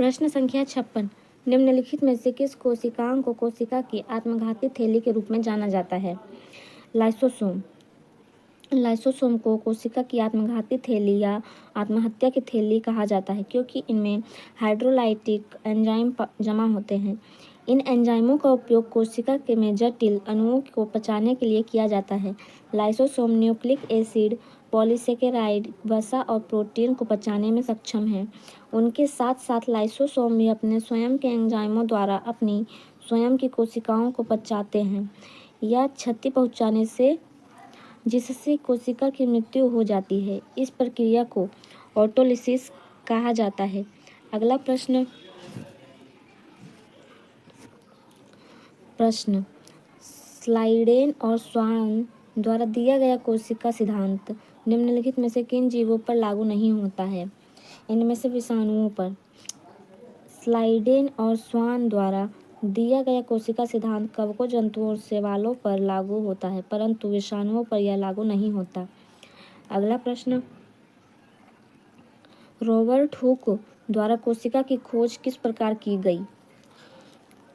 प्रश्न संख्या 56। निम्नलिखित में से किस कोशिकांग को कोशिका की आत्मघाती थैली के रूप में जाना जाता है? लाइसोसोम। लाइसोसोम को कोशिका की आत्मघाती थैली या आत्महत्या की थैली कहा जाता है क्योंकि इनमें हाइड्रोलाइटिक एंजाइम जमा होते हैं। इन एंजाइमों का उपयोग कोशिका के में जटिल अणुओं को पचाने के लिए किया जाता है। लाइसोसोम न्यूक्लिक एसिड, पॉलीसेकेराइड, वसा और प्रोटीन को पचाने में सक्षम है। उनके साथ साथ लाइसोसोम भी अपने स्वयं के एंजाइमों द्वारा अपनी स्वयं की कोशिकाओं को पचाते हैं या क्षति पहुंचाने से जिससे कोशिका की मृत्यु हो जाती है। इस प्रक्रिया को ऑटोलिसिस कहा जाता है। अगला प्रश्न स्लाइडेन और स्वान द्वारा दिया गया कोशिका सिद्धांत निम्नलिखित में से किन जीवों पर लागू नहीं होता है? इनमें से विषाणुओं पर। स्लाइडेन और स्वान द्वारा दिया गया कोशिका सिद्धांत कवकों, जंतुओं और शैवालों पर लागू होता है, परंतु विषाणुओं पर यह लागू नहीं होता। अगला प्रश्न, रॉबर्ट हुक द्वारा कोशिका की खोज किस प्रकार की गई?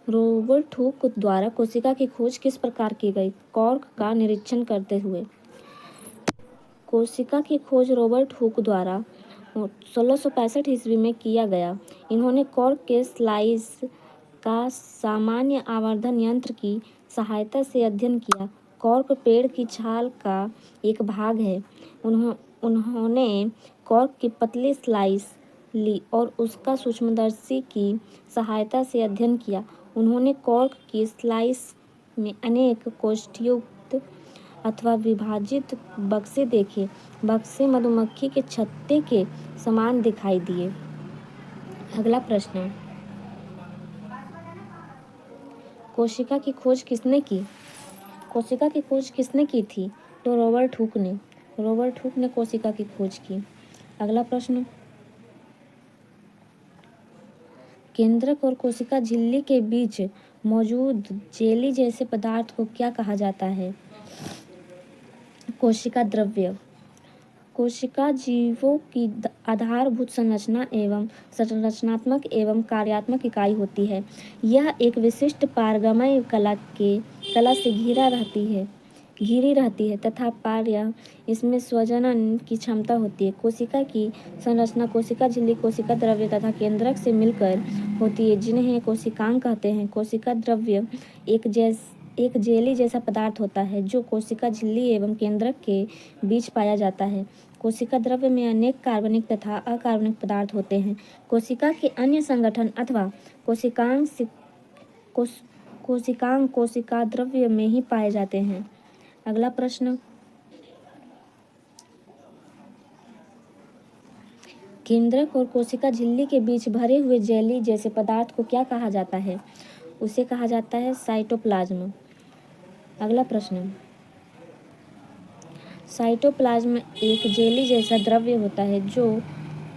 रॉबर्ट हुक द्वारा कोशिका की खोज किस प्रकार की गई? कॉर्क का निरीक्षण करते हुए। कोशिका की खोज रॉबर्ट हुक द्वारा 1665 ईस्वी में किया गया। इन्होंने कॉर्क के स्लाइस का सामान्य आवर्धन यंत्र की सहायता से अध्ययन किया। कॉर्क पेड़ की छाल का एक भाग है। उन्होंने कॉर्क की पतली स्लाइस ली और उसका सूक्ष्मदर्शी की सहायता से अध्ययन किया। उन्होंने कॉर्क की स्लाइस में अनेक कोष्ठयुक्त अथवा विभाजित बक्से देखे। बक्से मधुमक्खी के छत्ते के समान दिखाई दिए। अगला प्रश्न, कोशिका की खोज किसने की? कोशिका की खोज किसने की थी? तो रॉबर्ट हुक ने। रॉबर्ट हुक ने कोशिका की खोज की। अगला प्रश्न, केंद्रक और कोशिका झिल्ली के बीच मौजूद जेली जैसे पदार्थ को क्या कहा जाता है? कोशिका द्रव्य। कोशिका जीवों की आधारभूत संरचना एवं संरचनात्मक एवं कार्यात्मक इकाई होती है। यह एक विशिष्ट पारगमय कला से घिरी रहती है तथा पार्य इसमें स्वजनन की क्षमता होती है। कोशिका की संरचना कोशिका झिल्ली, कोशिका द्रव्य तथा केंद्रक से मिलकर होती है, जिन्हें कोशिकांग कहते हैं। कोशिका द्रव्य एक जेली जैसा पदार्थ होता है जो कोशिका झिल्ली एवं केंद्रक के बीच पाया जाता है। कोशिका द्रव्य में अनेक कार्बनिक तथा अकार्बनिक पदार्थ होते हैं। कोशिका के अन्य संगठन अथवा कोशिकांग कोशिका द्रव्य में ही पाए जाते हैं। अगला प्रश्न, केंद्रक और कोशिका झिल्ली के बीच भरे हुए जेली जैसे पदार्थ को क्या कहा जाता है? उसे कहा जाता है साइटोप्लाज्म। अगला प्रश्न, साइटोप्लाज्म एक जेली जैसा द्रव्य होता है जो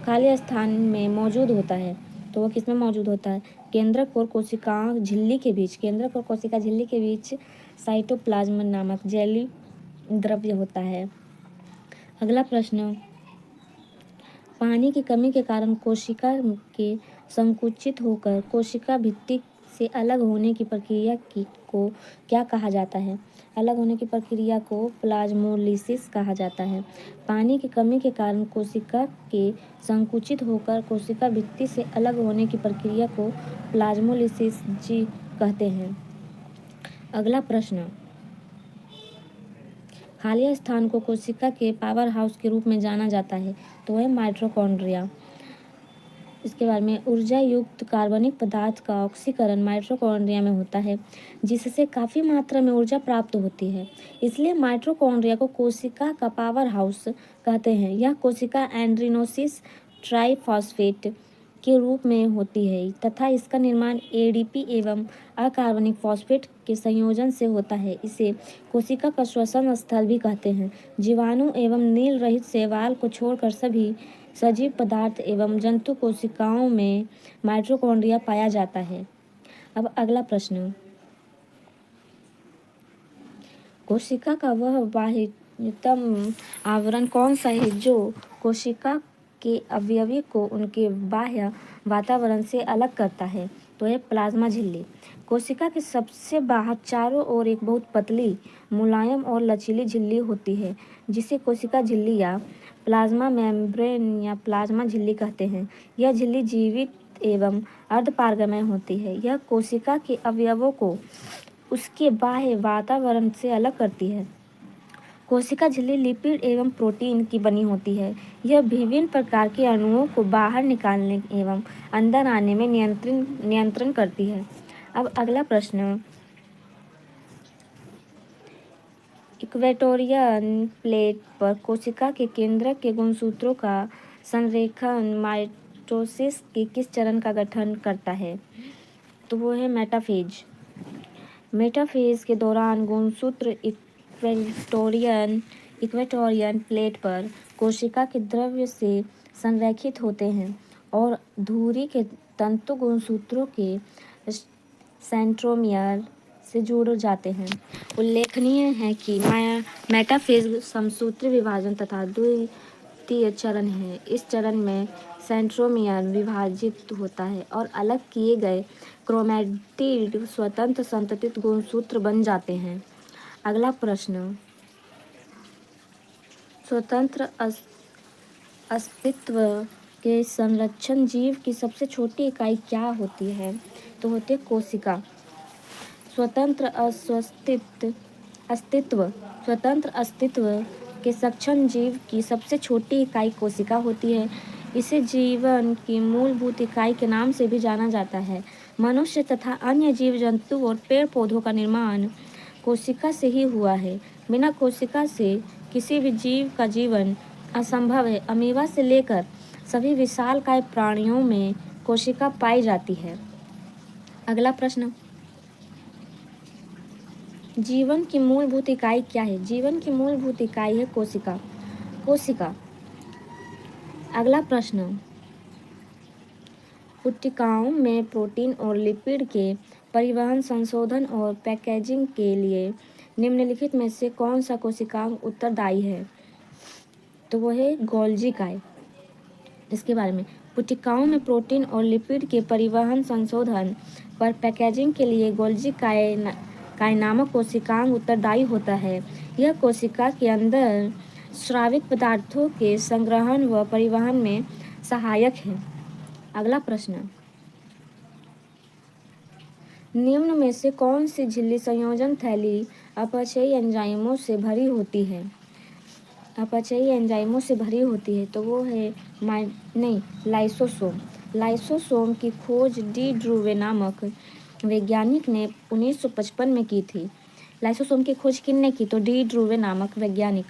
खाली स्थान में मौजूद होता है। तो वो किसमें मौजूद होता है? केंद्रक और कोशिका झिल्ली के बीच। केंद्रक और कोशिका झिल्ली के बीच साइटोप्लाज्म नामक जेली द्रव्य होता है। अगला प्रश्न, पानी की कमी के कारण कोशिका के संकुचित होकर कोशिका भित्ति से अलग होने की प्रक्रिया को क्या कहा जाता है? अलग होने की प्रक्रिया को प्लाज्मोलिसिस कहा जाता है। पानी की कमी के कारण कोशिका के संकुचित होकर कोशिका भित्ति से अलग होने की प्रक्रिया को प्लाज्मोलिसिस कहते हैं। अगला प्रश्न, खाली स्थान को कोशिका के पावर हाउस के रूप में जाना जाता है, तो वह माइटोकॉन्ड्रिया। इसके बारे में, ऊर्जा युक्त कार्बनिक पदार्थ का ऑक्सीकरण माइटोकॉन्ड्रिया में होता है, जिससे काफ़ी मात्रा में ऊर्जा प्राप्त होती है। इसलिए माइटोकॉन्ड्रिया को कोशिका का पावर हाउस कहते हैं। यह कोशिका एड्रीनोसिस ट्राइफॉस्फेट के रूप में होती है तथा इसका निर्माण एडीपी एवं अकार्बनिक फॉस्फेट के संयोजन से होता है। इसे कोशिका का श्वसन स्थल भी कहते हैं। जीवाणु एवं नील रहित शैवाल को छोड़कर सभी सजीव पदार्थ एवं जंतु कोशिकाओं में माइटोकॉन्ड्रिया पाया जाता है। अब अगला प्रश्न, कोशिका का वह बाह्यतम आवरण कौन सा है जो कोशिका के अवयवी को उनके बाह्य वातावरण से अलग करता है तो है प्लाज्मा झिल्ली। कोशिका के सबसे बाहर चारों ओर एक बहुत पतली, मुलायम और लचीली झिल्ली होती है जिसे कोशिका झिल्ली या प्लाज्मा मेम्ब्रेन या प्लाज्मा झिल्ली कहते हैं। यह झिल्ली जीवित एवं अर्धपारगम्य होती है। यह कोशिका के अवयवों को उसके बाह्य वातावरण से अलग करती है। कोशिका झिल्ली लिपिड एवं प्रोटीन की बनी होती है। यह विभिन्न प्रकार के अणुओं को बाहर निकालने एवं अंदर आने में नियंत्रण करती है। अब अगला प्रश्न, इक्वेटोरियल प्लेट पर कोशिका के केंद्रक के गुणसूत्रों का संरेखन माइटोसिस के किस चरण का गठन करता है? तो वो है मेटाफेज। मेटाफेज के दौरान गुणसूत्र इक्वेटोरियल प्लेट पर कोशिका के द्रव्य से संरेखित होते हैं और धुरी के तंतु गुणसूत्रों के सेंट्रोमियर से जुड़ जाते हैं। उल्लेखनीय है कि मेटाफेज समसूत्री विभाजन तथा द्वितीय चरण है। इस चरण में सेंट्रोमियर विभाजित होता है और अलग किए गए क्रोमैटिड स्वतंत्र संततित गुणसूत्र बन जाते हैं। अगला प्रश्न, स्वतंत्र अस्तित्व के संरक्षण जीव की सबसे छोटी इकाई क्या होती है? तो होती है कोशिका। स्वतंत्र अस्तित्व के सक्षम जीव की सबसे छोटी इकाई कोशिका होती है। इसे जीवन की मूलभूत इकाई के नाम से भी जाना जाता है। मनुष्य तथा अन्य जीव जंतु और पेड़ पौधों का निर्माण कोशिका से ही हुआ है। बिना कोशिका से किसी भी जीव का जीवन असंभव है। अमीबा से लेकर सभी विशालकाय प्राणियों में कोशिका पाई जाती है। अगला प्रश्न, जीवन की मूलभूत इकाई क्या है? जीवन की मूलभूत इकाई है कोशिका। अगला प्रश्न, पुट्टिकाओं में प्रोटीन और लिपिड के परिवहन, संशोधन और पैकेजिंग के लिए निम्नलिखित में से कौन सा कोशिकांग उत्तरदायी है? तो वो है गोल्जी काय। इसके बारे में, पुट्टिकाओं में प्रोटीन और लिपिड के परिवहन, संशोधन पर पैकेजिंग के लिए गोल्जी काय नामक कोशिकांग उत्तरदायी होता है। यह कोशिका के अंदर स्रावित पदार्थों के संग्रहण व परिवहन में सहायक है। अगला प्रश्न, निम्न में से कौन सी झिल्ली संयोजन थैली अपचयी एंजाइमों से भरी होती है? तो वो है लाइसोसोम। लाइसोसोम की खोज डी ड्रूवे नामक वैज्ञानिक ने 1955 में की थी। लाइसोसोम की खोज किसने की? तो डी ड्रूवे नामक वैज्ञानिक।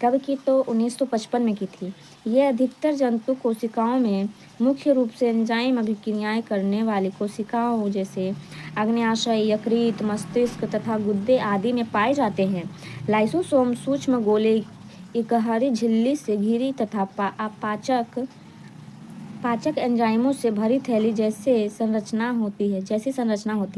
कब की? तो 1955 में की थी। यह अधिकतर जंतु कोशिकाओं में मुख्य रूप से एंजाइम अभिक्रियाएं करने वाली कोशिकाओं जैसे अग्न्याशय, यकृत, मस्तिष्क तथा गुर्दे आदि में पाए जाते हैं। लाइसोसोम सूक्ष्म गोले इकहरी झिल्ली से घिरी तथा पाचक एंजाइमों से भरी थैली जैसी संरचना होती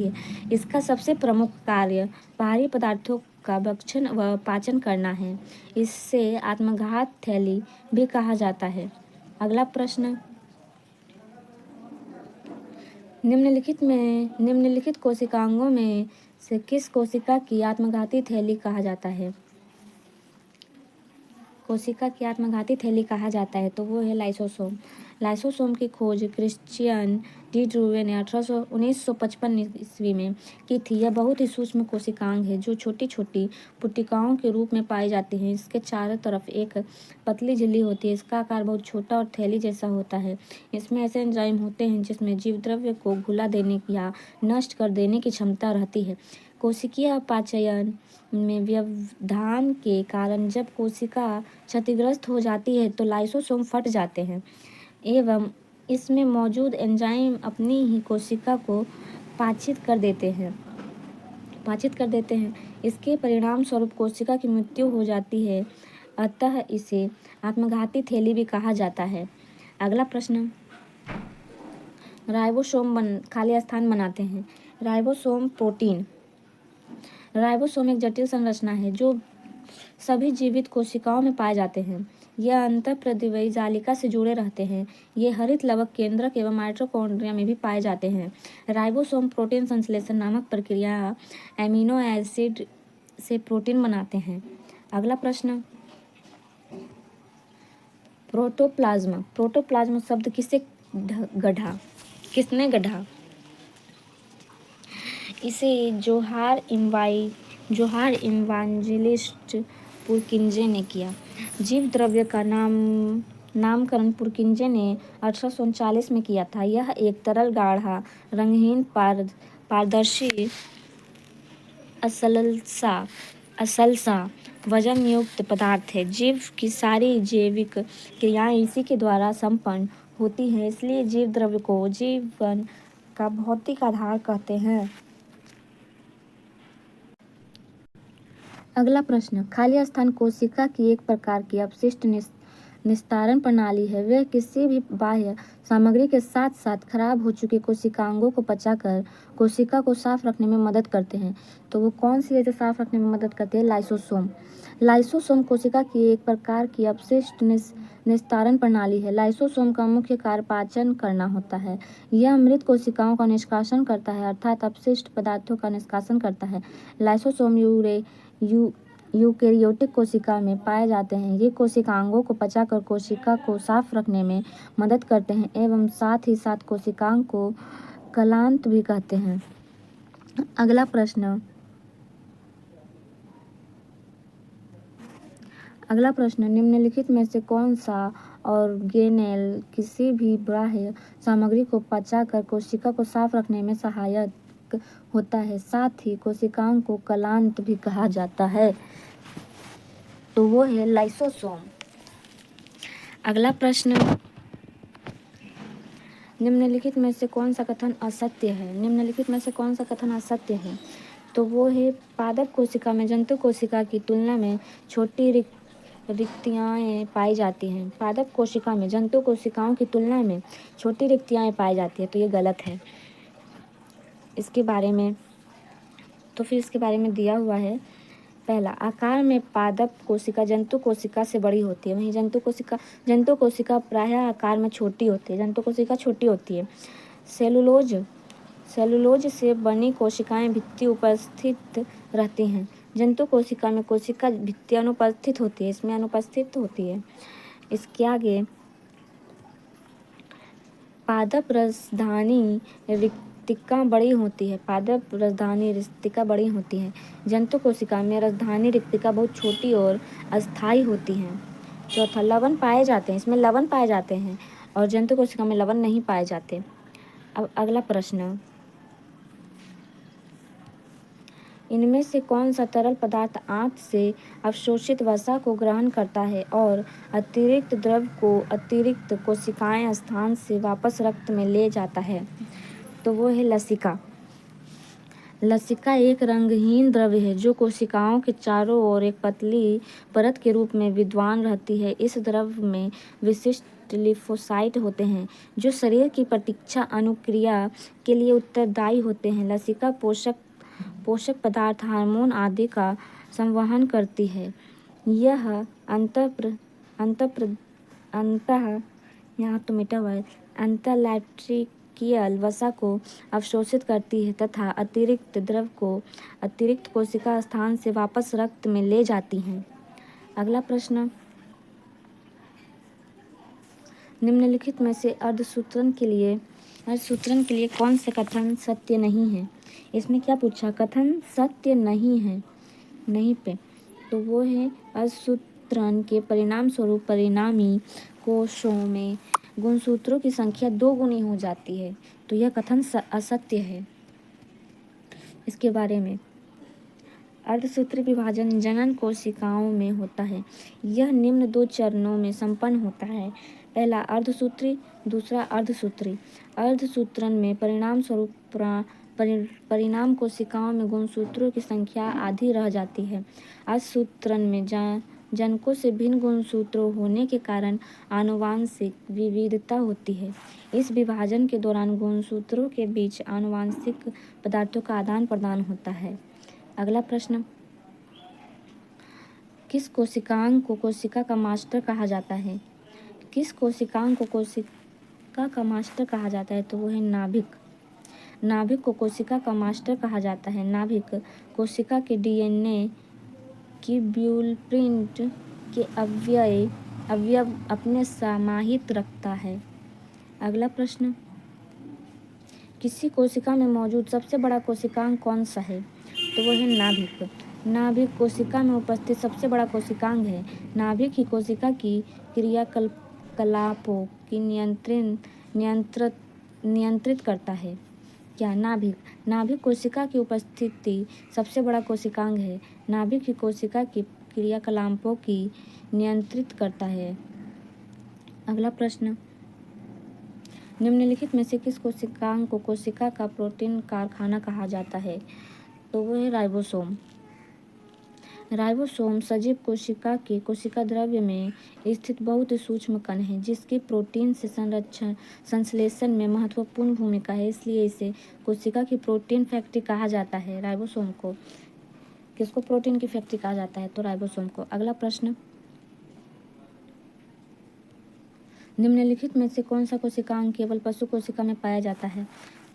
है। इसका सबसे प्रमुख कार्य बाहरी पदार्थों का भक्षण व पाचन करना है। इससे आत्मघात थैली भी कहा जाता है। अगला प्रश्न, निम्नलिखित कोशिकांगों में से किस कोशिका की आत्मघाती थैली कहा जाता है? तो वो है लाइसोसोम। लाइसोसोम की खोज क्रिश्चियन डी ड्रूवे ने 1955 ईस्वी में की थी। यह बहुत ही सूक्ष्म कोशिकांग है जो छोटी छोटी पुट्टिकाओं के रूप में पाई जाती है। इसके चारों तरफ एक पतली झिल्ली होती है। इसका आकार बहुत छोटा और थैली जैसा होता है। इसमें ऐसे एंजाइम होते हैं जिसमें जीवद्रव्य को घुला देने या नष्ट कर देने की क्षमता रहती है। कोशिकीय अपचयन में व्यवधान के कारण जब कोशिका क्षतिग्रस्त हो जाती है तो लाइसोसोम फट जाते हैं एवं इसमें मौजूद एंजाइम अपनी ही कोशिका को पाचित कर देते हैं। इसके परिणाम स्वरूप कोशिका की मृत्यु हो जाती है। अतः इसे आत्मघाती थैली भी कहा जाता है। अगला प्रश्न, राइबोसोम खाली स्थान बनाते हैं। Ribosome protein. राइबोसोम एक जटिल संरचना है जो सभी जीवित कोशिकाओं में पाए जाते हैं। यह अंतःप्रदिवीय जालिका से जुड़े रहते हैं। ये हरित लवक केंद्रक एवं माइटोकॉन्ड्रिया में भी पाए जाते हैं। राइबोसोम प्रोटीन संश्लेषण नामक प्रक्रिया एमिनो एसिड से प्रोटीन बनाते हैं। अगला प्रश्न, प्रोटोप्लाज्म। प्रोटोप्लाज्म शब्द किसने गढ़ा? इसे जोहार इवांजेलिस्ट पुरकिंजे ने किया। जीव द्रव्य का नामकरण पुरकिंजे ने 1839 में किया था। यह एक तरल गाढ़ा रंगहीन पारदर्शी असलसा वजन युक्त पदार्थ है। जीव की सारी जैविक क्रियाएं इसी के द्वारा संपन्न होती हैं, इसलिए जीव द्रव्य को जीवन का भौतिक आधार कहते हैं। अगला प्रश्न, खाली स्थान कोशिका की एक प्रकार की अपशिष्ट निस्तारण प्रणाली है। वे किसी भी बाह्य सामग्री के साथ साथ खराब हो चुके कोशिकांगों को पचाकर कोशिका को साफ रखने में मदद करते हैं। तो वो कौन सी है जो साफ रखने में मदद करती है? लाइसोसोम। लाइसोसोम कोशिका की एक प्रकार की अपशिष्ट निस्तारण प्रणाली है। लाइसोसोम का मुख्य कार्य पाचन करना होता है। यह मृत कोशिकाओं का निष्कासन करता है, अर्थात अपशिष्ट पदार्थों का निष्कासन करता है। लाइसोसोम यूकेरियोटिक कोशिका में पाए जाते हैं। ये कोशिकांगों को पचाकर कोशिका को साफ रखने में मदद करते हैं एवं साथ ही साथ कोशिकांग को कलांत भी कहते हैं। अगला प्रश्न, निम्नलिखित में से कौन सा ऑर्गेनेल किसी भी बाह्य सामग्री को पचाकर कोशिका को साफ रखने में सहायक होता है, साथ ही कोशिकांग को कलांत भी कहा जाता है? तो वो है लाइसोसोम। अगला प्रश्न, निम्नलिखित में से कौन सा कथन असत्य है? तो वो है पादप कोशिका में जंतु कोशिका की तुलना में छोटी रिक्तियाएं पाई जाती हैं। पादप कोशिका में जंतु कोशिकाओं की तुलना में छोटी रिक्तियाएं पाई जाती है, तो ये गलत है। इसके बारे में दिया हुआ है। पहला, आकार में पादप कोशिका जंतु कोशिका से बड़ी होती है, वहीं जंतु कोशिका प्रायः आकार में छोटी होती है। जंतु कोशिका छोटी होती है। सेलुलोज से बनी कोशिकाएं भित्ति उपस्थित रहती हैं। जंतु कोशिका में कोशिका भित्ति अनुपस्थित होती है, इसमें अनुपस्थित होती है। इसके आगे, पादप रसधानी रिक्तिका बड़ी होती है। जंतु कोशिका में रसधानी रिक्तिका बहुत छोटी और अस्थायी होती हैं। चौथा, लवण पाए जाते हैं, इसमें लवण पाए जाते हैं और जंतु कोशिका में लवण नहीं पाए जाते। अब अगला प्रश्न, इनमें से कौन सा तरल पदार्थ आंत से अवशोषित वसा को ग्रहण करता है और अतिरिक्त द्रव को अतिरिक्त कोशिकाएं स्थान से वापस रक्त में ले जाता है? तो वो है लसिका। लसिका एक रंगहीन द्रव्य है जो कोशिकाओं के चारों ओर एक पतली परत के रूप में विद्यमान रहती है। इस द्रव्य में विशिष्ट लिम्फोसाइट होते हैं जो शरीर की प्रतिरक्षा अनुक्रिया के लिए उत्तरदायी होते हैं। लसिका पोषक पदार्थ, हार्मोन आदि का संवहन करती है। यह अंतःलैट्रिकियल वसा को अवशोषित करती है तथा अतिरिक्त द्रव को अतिरिक्त कोशिका स्थान से वापस रक्त में ले जाती हैं। अगला प्रश्न, निम्नलिखित में से अर्धसूत्रण के लिए कौन से कथन सत्य नहीं है? इसमें क्या पूछा? कथन सत्य नहीं पे, तो वो है अर्धसूत्रण के परिणाम स्वरूप परिणामी कोशों में गुणसूत्रों की संख्या 2 गुनी हो जाती है, तो यह कथन असत्य है। इसके बारे में, अर्धसूत्री विभाजन जनन कोशिकाओं में होता है। यह निम्न 2 चरणों में संपन्न होता है। पहला अर्धसूत्री, दूसरा अर्धसूत्री। अर्धसूत्रण में परिणाम स्वरूप परिणाम कोशिकाओं में गुणसूत्रों की संख्या आधी रह जाती है। अर्धसूत्रण में जनकों से भिन्न गुणसूत्रों होने के कारण आनुवांशिक विविधता होती है। इस विभाजन के दौरान गुणसूत्रों के बीच आनुवांशिक पदार्थों का आदान प्रदान होता है। अगला प्रश्न, किस कोशिकांग को कोशिका का मास्टर कहा जाता है? किस कोशिकांग को कोशिका का मास्टर कहा जाता है? तो वो है नाभिक। नाभिक को कोशिका का मास्टर कहा जाता है। नाभिक कोशिका के डीएनए की ब्लूप्रिंट के अवयव अपने समाहित रखता है। अगला प्रश्न, किसी कोशिका में मौजूद सबसे बड़ा कोशिकांग कौन सा है? तो वो है नाभिक। नाभिक कोशिका में उपस्थित सबसे बड़ा कोशिकांग है। नाभिक ही कोशिका की क्रियाकलापों की नियंत्रित करता है। क्या नाभिक कोशिका की उपस्थिति सबसे बड़ा कोशिकांग है। नाभिक ही कोशिका की क्रियाकलापों की नियंत्रित करता है। अगला प्रश्न, निम्नलिखित में से किस कोशिकांग को कोशिका का प्रोटीन कारखाना कहा जाता है? तो वो है राइबोसोम। राइबोसोम सजीव कोशिका के कोशिका द्रव्य में स्थित बहुत ही सूक्ष्म कण है जिसकी प्रोटीन से संश्लेषण में महत्वपूर्ण भूमिका है, इसलिए इसे कोशिका की प्रोटीन फैक्ट्री कहा जाता है। राइबोसोम को किसको प्रोटीन की फैक्ट्री कहा जाता है? तो राइबोसोम को। अगला प्रश्न, निम्नलिखित में से कौन सा कोशिकांग केवल पशु कोशिका में पाया जाता है?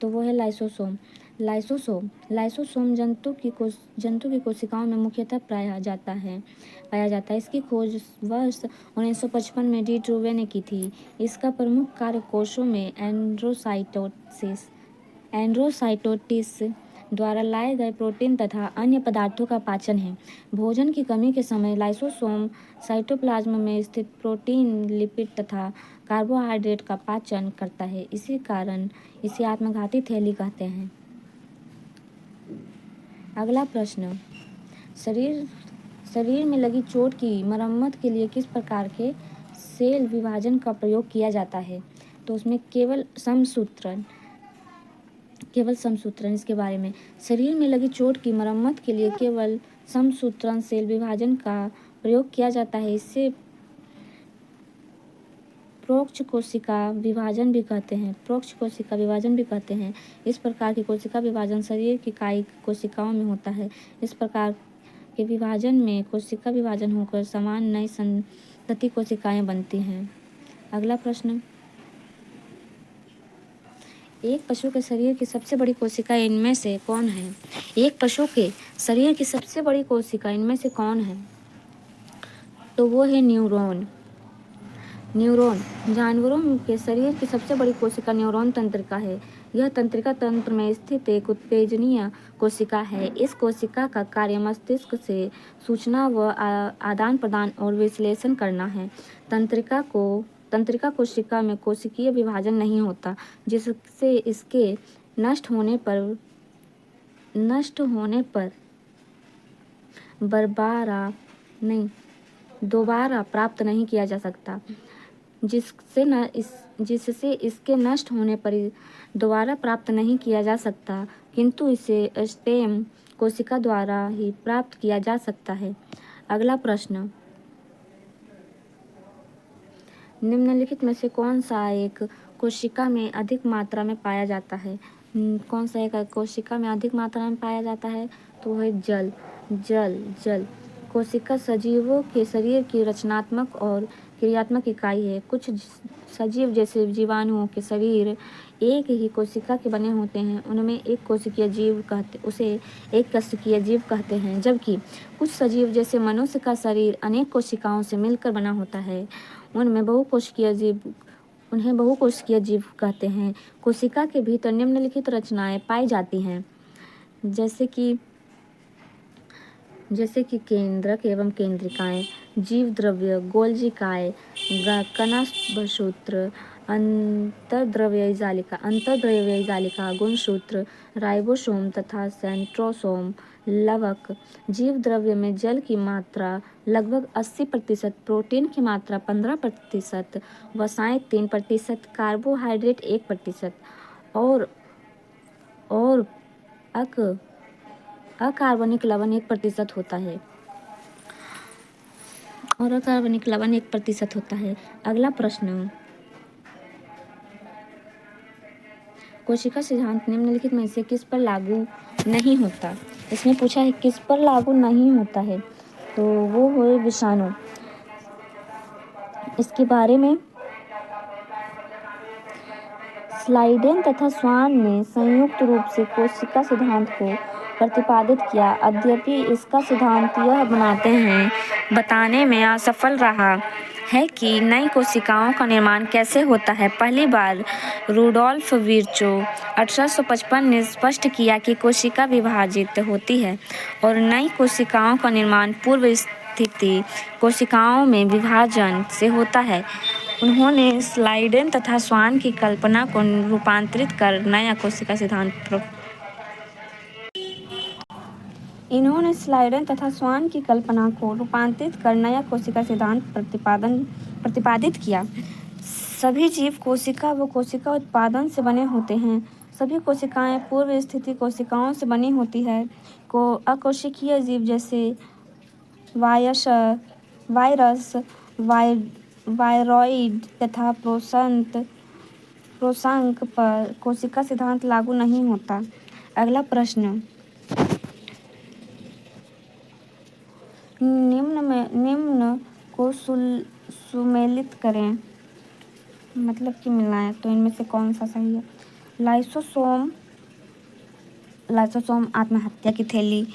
तो वो है लाइसोसोम। लाइसोसोम जंतु की कोशिकाओं में मुख्यतः पाया जाता है। इसकी खोज वर्ष 1955 में डी ट्रूवे ने की थी। इसका प्रमुख कार्य कोशों में एंड्रोसाइटोसिस द्वारा लाए गए प्रोटीन तथा अन्य पदार्थों का पाचन है। भोजन की कमी के समय लाइसोसोम साइटोप्लाज्म में स्थित प्रोटीन, लिपिड तथा कार्बोहाइड्रेट का पाचन करता है। इसी कारण इसे आत्मघाती थैली कहते हैं। अगला प्रश्न, शरीर में लगी चोट की मरम्मत के लिए किस प्रकार के सेल विभाजन का प्रयोग किया जाता है? तो उसमें केवल समसूत्रण इसके बारे में। शरीर में लगी चोट की मरम्मत के लिए केवल समसूत्रण सेल विभाजन का प्रयोग किया जाता है। इसे प्रोक्ष कोशिका विभाजन भी कहते हैं। इस प्रकार की कोशिका विभाजन शरीर की कायिक कोशिकाओं में होता है। इस प्रकार के विभाजन में कोशिका विभाजन होकर समान नई संतति कोशिकाएं बनती हैं। अगला प्रश्न, एक पशु के शरीर की सबसे बड़ी कोशिका इनमें से कौन है? एक पशु के शरीर की सबसे बड़ी कोशिका इनमें से कौन है? तो वो है न्यूरॉन। जानवरों के शरीर की सबसे बड़ी कोशिका न्यूरॉन तंत्रिका है। यह तंत्रिका तंत्र में स्थित एक उत्तेजनीय कोशिका है। इस कोशिका का कार्य मस्तिष्क से सूचना व आदान प्रदान और विश्लेषण करना है। तंत्रिका कोशिका में कोशिकीय विभाजन नहीं होता, जिससे इसके नष्ट होने पर दोबारा प्राप्त नहीं किया जा सकता। जिससे इसके नष्ट होने पर दोबारा प्राप्त नहीं किया जा सकता, किंतु इसे स्टेम कोशिका द्वारा ही प्राप्त किया जा सकता है। अगला प्रश्न, निम्नलिखित में से कौन सा एक कोशिका में अधिक मात्रा में पाया जाता है? तो वह जल। कोशिका सजीवों के शरीर की रचनात्मक और क्रियात्मक इकाई है। कुछ सजीव जैसे जीवाणुओं के शरीर एक ही कोशिका के बने होते हैं, उनमें एक कोशिकीय जीव कहते हैं, जबकि कुछ सजीव जैसे मनुष्य का शरीर अनेक कोशिकाओं से मिलकर बना होता है, उन्हें बहुकोशिकीय जीव कहते हैं। कोशिका के भीतर निम्नलिखित रचनाएं पाई जाती हैं, जैसे कि केंद्रक एवं केंद्रिकाएं, जीव द्रव्य, गोल्जिकाएं, कणाभसूत्र, अंतर्द्रव्यीय जालिका, गुणसूत्र, राइबोसोम तथा सेंट्रोसोम, लवक। जीव द्रव्य में जल की मात्रा लगभग 80%, प्रोटीन की मात्रा 15%, वसाएं 3%, कार्बोहाइड्रेट 1% और अकार्बनिक लवण 1% होता है। अगला प्रश्न, कोशिका सिद्धांत निम्नलिखित में से किस पर लागू नहीं होता? इसमें पूछा है किस पर लागू नहीं होता है। तो वो हुए विषाणु। इसके बारे में स्लाइडेन तथा स्वान ने संयुक्त रूप से कोशिका सिद्धांत को प्रतिपादित किया। यद्यपि इसका सिद्धांत यह बताने में असफल रहा है कि नई कोशिकाओं का निर्माण कैसे होता है। पहली बार रुडोल्फ विर्चो 1855 ने स्पष्ट किया कि कोशिका विभाजित होती है और नई कोशिकाओं का निर्माण पूर्व स्थिति कोशिकाओं में विभाजन से होता है। उन्होंने स्लाइडेन तथा स्वान की कल्पना को रूपांतरित कर नया कोशिका सिद्धांत प्रतिपादित किया। सभी जीव कोशिका व कोशिका उत्पादन से बने होते हैं। सभी कोशिकाएं पूर्व स्थिति कोशिकाओं से बनी होती है। अकोशिकीय जीव जैसे वायरस, वायरॉइड तथा प्रोसांक पर कोशिका सिद्धांत लागू नहीं होता। अगला प्रश्न, निम्न को सुमेलित करें, मतलब कि मिलना है, तो इनमें से कौन सा सही है। लाइसोसोम आत्महत्या की थैली,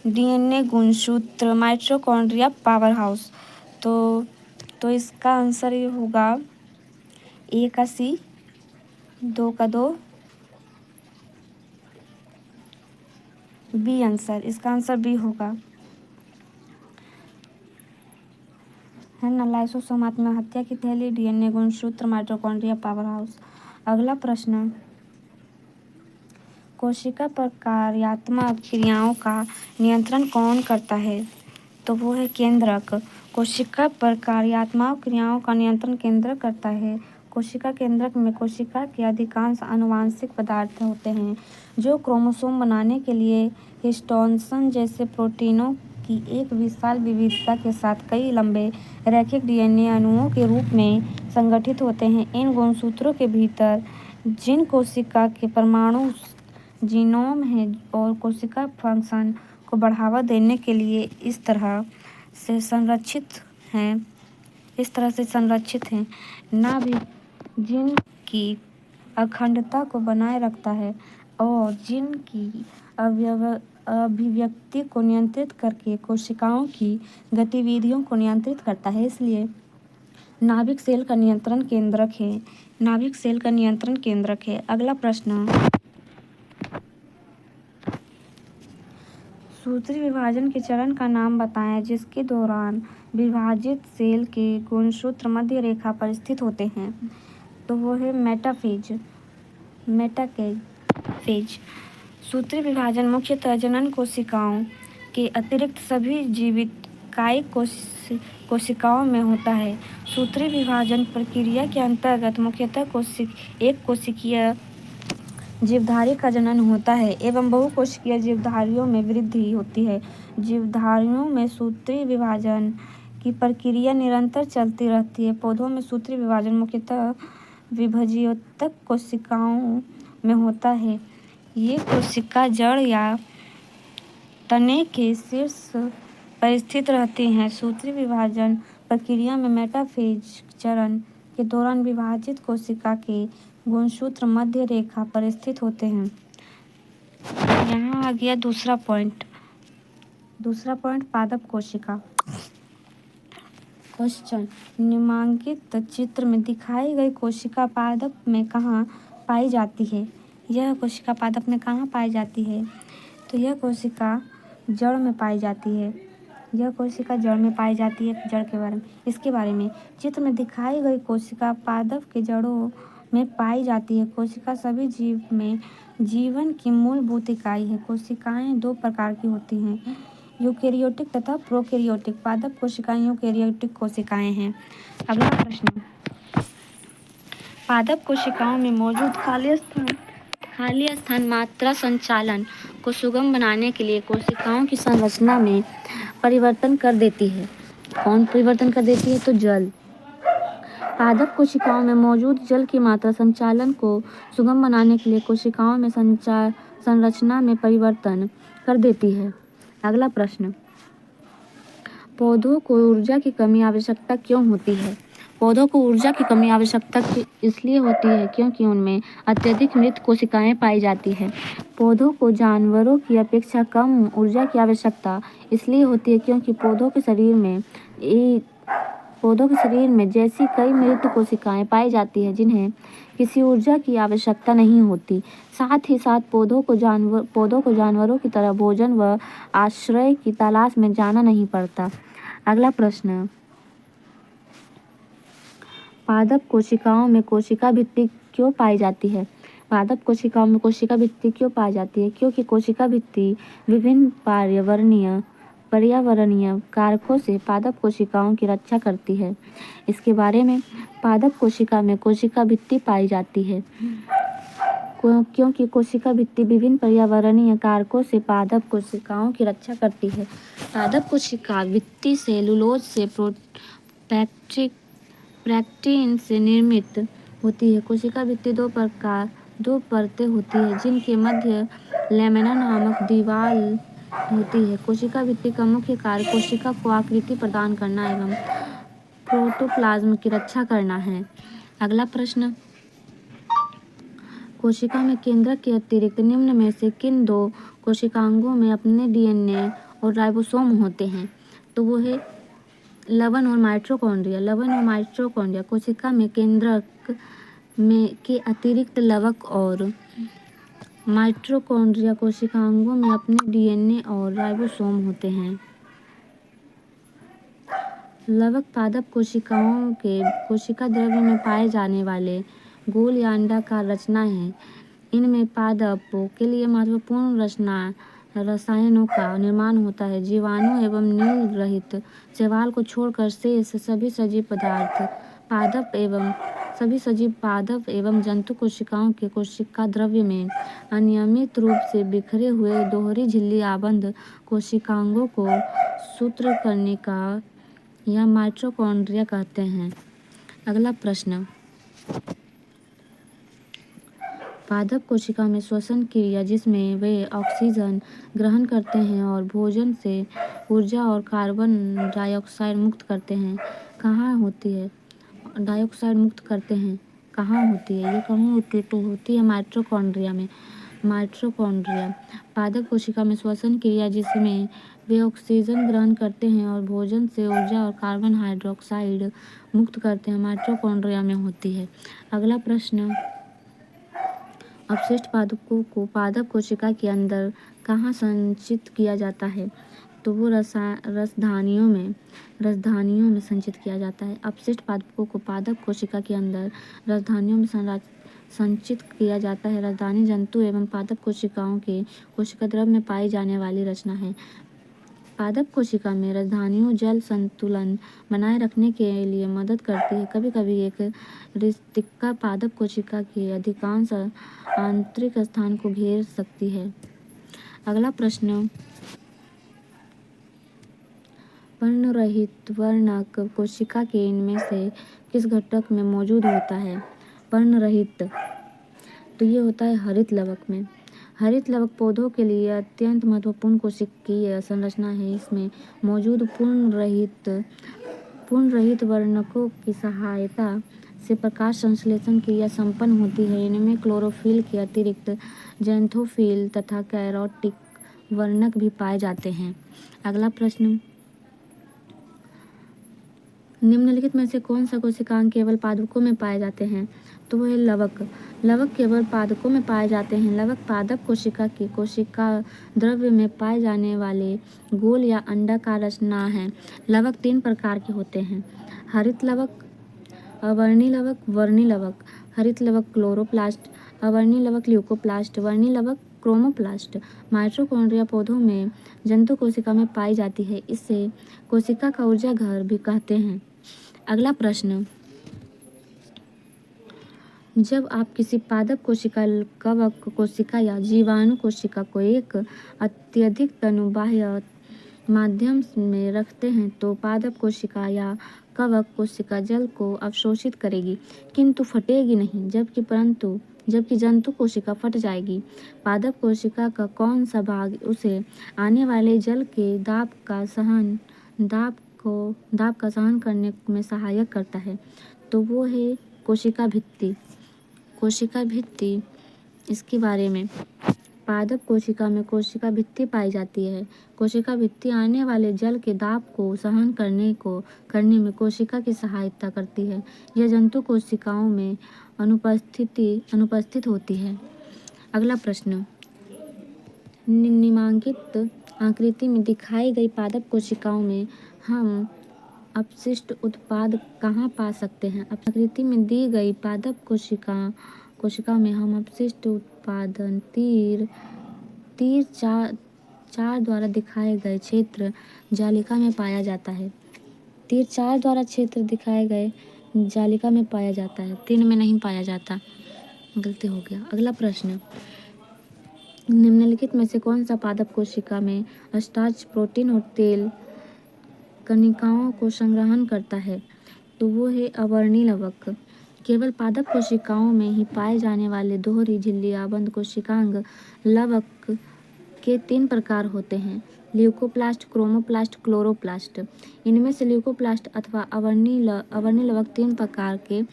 डीएनए गुणसूत्र, माइटोकॉन्ड्रिया पावर हाउस। तो इसका आंसर ये होगा ए का सी, 2 का 2, बी आंसर। इसका आंसर बी होगा, है ना। लाइसोसोम आत्महत्या की थैली, डीएनए गुणसूत्र, माइटोकॉन्ड्रिया पावर हाउस। अगला प्रश्न, कोशिका पर कार्यात्मक क्रियाओं का नियंत्रण कौन करता है। तो वो है केंद्रक। कोशिका पर कार्यात्मक क्रियाओं का नियंत्रण केंद्रक करता है। कोशिका केंद्रक में कोशिका के अधिकांश आनुवंशिक पदार्थ होते हैं जो क्रोमोसोम बनाने के लिए हिस्टोन्स जैसे प्रोटीनों की एक विशाल विविधता के साथ कई लंबे रैखिक डीएनए अणुओं के रूप में संगठित होते हैं। इन गुणसूत्रों के भीतर जिन कोशिका के परमाणु जीनोम है और कोशिका फंक्शन को बढ़ावा देने के लिए इस तरह से संरक्षित हैं। नाभिक जिनकी अखंडता को बनाए रखता है और जिनकी अभिव्यक्ति को नियंत्रित करके कोशिकाओं की गतिविधियों को नियंत्रित करता है, इसलिए नाभिक सेल का नियंत्रण केंद्रक है। अगला प्रश्न, सूत्री विभाजन के चरण का नाम बताएं जिसके दौरान विभाजित सेल के गुणसूत्र मध्य रेखा पर स्थित होते हैं। तो वो है मेटाफेज। सूत्री विभाजन मुख्यतः जनन कोशिकाओं के अतिरिक्त सभी जीवित कायिक कोशिकाओं में होता है। सूत्री विभाजन प्रक्रिया के अंतर्गत मुख्यतः एक कोशिकीय जीवधारी का जनन होता है एवं बहुकोशिकीय जीवधारियों में वृद्धि होती है। जीवधारियों में सूत्री विभाजन की प्रक्रिया निरंतर चलती रहती है। पौधों में सूत्री विभाजन मुख्यतः विभज्योतक कोशिकाओं में होता है। ये कोशिका जड़ या तने के शीर्ष पर स्थित रहती हैं। सूत्री विभाजन प्रक्रिया में मेटाफेज चरण के दौरान विभाजित कोशिका के गुणसूत्र मध्य रेखा पर स्थित होते हैं। यहाँ आ गया दूसरा पॉइंट पादप कोशिका। क्वेश्चन, निम्नलिखित चित्र में दिखाई गई कोशिका पादप में कहाँ पाई जाती है। यह कोशिका पादप में कहाँ पाई जाती है। तो यह कोशिका जड़ में पाई जाती है। जड़ के बारे में, इसके बारे में चित्र में दिखाई गई कोशिका पादप के जड़ों में पाई जाती है। कोशिका सभी जीव में जीवन की मूलभूत इकाई है। कोशिकाएं 2 प्रकार की होती हैं, यूकेरियोटिक तथा प्रोकैरियोटिक। पादप कोशिकाएं यूकेरियोटिक कोशिकाएं हैं। अगला प्रश्न, पादप कोशिकाओं में मौजूद खाली स्थान मात्रा संचालन को सुगम बनाने के लिए कोशिकाओं की संरचना में परिवर्तन कर देती है। कौन परिवर्तन कर देती है। तो जल। पादप कोशिकाओं में मौजूद जल की मात्रा संचालन को सुगम बनाने के लिए कोशिकाओं में संरचना में परिवर्तन कर देती है। अगला प्रश्न, पौधों को ऊर्जा की कमी आवश्यकता क्यों होती है? पौधों को ऊर्जा की कमी आवश्यकता इसलिए होती है क्योंकि उनमें अत्यधिक मृत कोशिकाएं पाई जाती है। पौधों को जानवरों की अपेक्षा कम ऊर्जा की आवश्यकता इसलिए होती है क्योंकि पौधों के शरीर में जैसी कई मृत कोशिकाएं पाई जाती है जिन्हें किसी ऊर्जा की आवश्यकता नहीं होती। साथ ही साथ पौधों को जानवरों की तरह भोजन व आश्रय की तलाश में जाना नहीं पड़ता। अगला प्रश्न, पादप कोशिकाओं में कोशिका भित्ति क्यों पाई जाती है? पादप कोशिकाओं में कोशिका भित्ति क्यों पाई जाती है? क्योंकि कोशिका भित्ति विभिन्न पर्यावरणीय कारकों से पादप कोशिकाओं की रक्षा करती है। इसके बारे में, पादप कोशिका में कोशिका भित्ति पाई जाती है क्योंकि कोशिका भित्ति विभिन्न पर्यावरणीय कारकों से पादप कोशिकाओं की रक्षा करती है। पादप कोशिका भित्ति सेलुलोज से प्रोटीन से निर्मित होती है। कोशिका भित्ति दो परतें होती है जिनके मध्य लैमेना नामक दीवार होती है। कोशिका भित्ति का मुख्य कार्य कोशिका को आकृति प्रदान करना एवं प्रोटोप्लाज्म की रक्षा करना है। अगला प्रश्न, कोशिका में केंद्रक के अतिरिक्त निम्न में से किन दो कोशिकांगों में अपने डीएनए और राइबोसोम होते हैं? तो वो है लवण और माइटोकॉन्ड्रिया। लवण और माइटोकॉन्ड्रिया। कोशिका में केंद्रक के अतिरिक्त लवक और माइटोकॉन्ड्रिया कोशिकांगों में अपने डीएनए और राइबोसोम होते हैं। लवक पादप कोशिकाओं के कोशिका द्रव्य में पाए जाने वाले गोल या अंडाकार रचना है। इनमें पादपों के लिए महत्वपूर्ण रसायनों का निर्माण होता है। जीवाणु एवं नील रहित शैवाल को छोड़कर शेष सभी सजीव पादप एवं जंतु कोशिकाओं के कोशिका द्रव्य में अनियमित रूप से बिखरे हुए दोहरी झिल्ली आबद्ध कोशिकांगों को सूत्रकर्णिका या माइटोकॉन्ड्रिया कहते हैं। अगला प्रश्न, पादप कोशिका में श्वसन क्रिया जिसमें वे ऑक्सीजन ग्रहण करते हैं और भोजन से ऊर्जा और कार्बन डाइऑक्साइड मुक्त करते हैं, कहाँ होती है? कहाँ होती है? ये कहाँ होती है? तो होती है माइटोकॉन्ड्रिया में। माइटोकॉन्ड्रिया पादप कोशिका में श्वसन क्रिया जिसमें वे ऑक्सीजन ग्रहण करते हैं और भोजन से ऊर्जा और कार्बन डाइऑक्साइड मुक्त करते हैं, माइटोकॉन्ड्रिया में होती है। अगला प्रश्न, अपशिष्ट पादपों को पादप कोशिका के अंदर कहाँ संचित किया जाता है? तो वो रसधानियों में संचित किया जाता है। अपशिष्ट पादपों को पादप कोशिका के अंदर रसधानियों में संचित किया जाता है। रसधानी जंतु एवं पादप कोशिकाओं के कोशिका द्रव्य में पाई जाने वाली रचना है। पादप कोशिका में रसधानियों जल संतुलन बनाए रखने के लिए मदद करती है। कभी कभी एक रिक्तता पादप कोशिका के अधिकांश आंतरिक स्थान को घेर सकती है। अगला प्रश्न, पर्णरहित वर्णक कोशिका के इनमें से किस घटक में मौजूद होता है? पर्णरहित, तो ये होता है हरित लवक में। हरित लवक पौधों के लिए अत्यंत महत्वपूर्ण कोशिकीय संरचना है। इसमें मौजूद पूर्ण रहित वर्णकों की सहायता से प्रकाश संश्लेषण क्रिया संपन्न होती है। इनमें क्लोरोफिल के अतिरिक्त ज़ैंथोफिल तथा कैरोटिक वर्णक भी पाए जाते हैं। अगला प्रश्न, निम्नलिखित में से कौन सा कोशिकांग केवल पादपों में पाए जाते हैं? तो वह है लवक। लवक केवल पादपों में पाए जाते हैं। लवक पादप कोशिका की कोशिका द्रव्य में पाए जाने वाले गोल या अंडाकार रचना है। लवक 3 प्रकार के होते हैं: हरित लवक, अवर्णी लवक, वर्णी लवक। हरित लवक क्लोरोप्लास्ट, अवर्णी लवक ल्यूकोप्लास्ट, वर्णी लवक क्रोमोप्लास्ट। माइटोकॉन्ड्रिया पौधों में जंतु कोशिका में पाई जाती है। इसे कोशिका का ऊर्जा घर भी कहते हैं। अगला प्रश्न, जब आप किसी पादप कोशिका, कवक कोशिका या जीवाणु कोशिका को एक अत्यधिक तनुबाह्य माध्यम में रखते हैं तो पादप कोशिका या कवक कोशिका जल को अवशोषित करेगी किंतु फटेगी नहीं, जबकि जंतु कोशिका फट जाएगी। पादप कोशिका का कौन सा भाग उसे आने वाले जल के दाब का दाब का सहन करने में सहायक करता है, तो वो है कोशिका भित्ति। कोशिका भित्ति, इसके बारे में, पादप कोशिका में कोशिका भित्ति पाई जाती है। कोशिका भित्ति आने वाले जल के दाब को सहन करने में कोशिका की सहायता करती है। यह जंतु कोशिकाओं में अनुपस्थित होती है। अगला प्रश्न, निम्नांकित आकृति में दिखाई गई पादप कोशिकाओं में हम अपशिष्ट उत्पाद कहाँ पा सकते हैं? आकृति में दी गई पादप कोशिका में हम अपशिष्ट उत्पादन तीर चार द्वारा दिखाए गए क्षेत्र जालिका में पाया जाता है। तीर 4 द्वारा क्षेत्र दिखाए गए जालिका में पाया जाता है, 3 में नहीं पाया जाता, गलती हो गया। अगला प्रश्न, निम्नलिखित में से कौन सा पादप कोशिका में स्टार्च, प्रोटीन और तेल कणिकाओं को संग्रहण करता है? तो वो है अवर्णी लवक। केवल पादप कोशिकाओं में ही पाए जाने वाले दोहरी झिल्ली आबंद कोशिकांग लवक के 3 प्रकार होते हैं, ल्यूकोप्लास्ट, क्रोमोप्लास्ट, क्लोरोप्लास्ट। इनमें से ल्यूकोप्लास्ट अथवा अवर्णी लवक 3 प्रकार के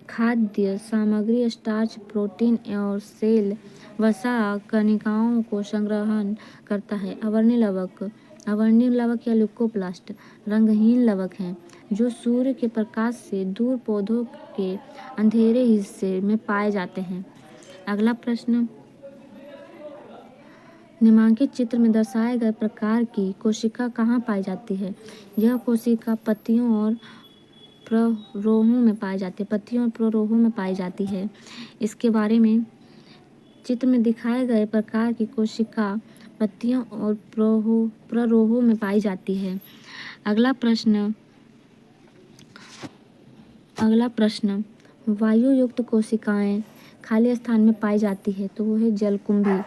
खाद्य सामग्री स्टार्च, प्रोटीन और सेल वसा कणिकाओं को संग्रहण करता है। अवर्णी लवक या ल्यूकोप्लास्ट रंगहीन लवक हैं जो सूर्य के प्रकाश से दूर पौधों के अंधेरे हिस्से में पाए जाते हैं। अगला प्रश्न, निम्नांकित चित्र में दर्शाए गए प्रकार की कोशिका कहाँ पाई जाती है? यह कोशिका पत्तियों और प्ररोहों में पाई जाती है, पत्तियों और प्ररोहों में पाई जाती है। इसके बारे में, चित्र में दिखाए गए प्रकार की कोशिका पत्तियों और प्ररोहों में पाई जाती है। अगला प्रश्न, वायु युक्त कोशिकाएं खाली स्थान में पाई जाती है, तो वो है जलकुंभी।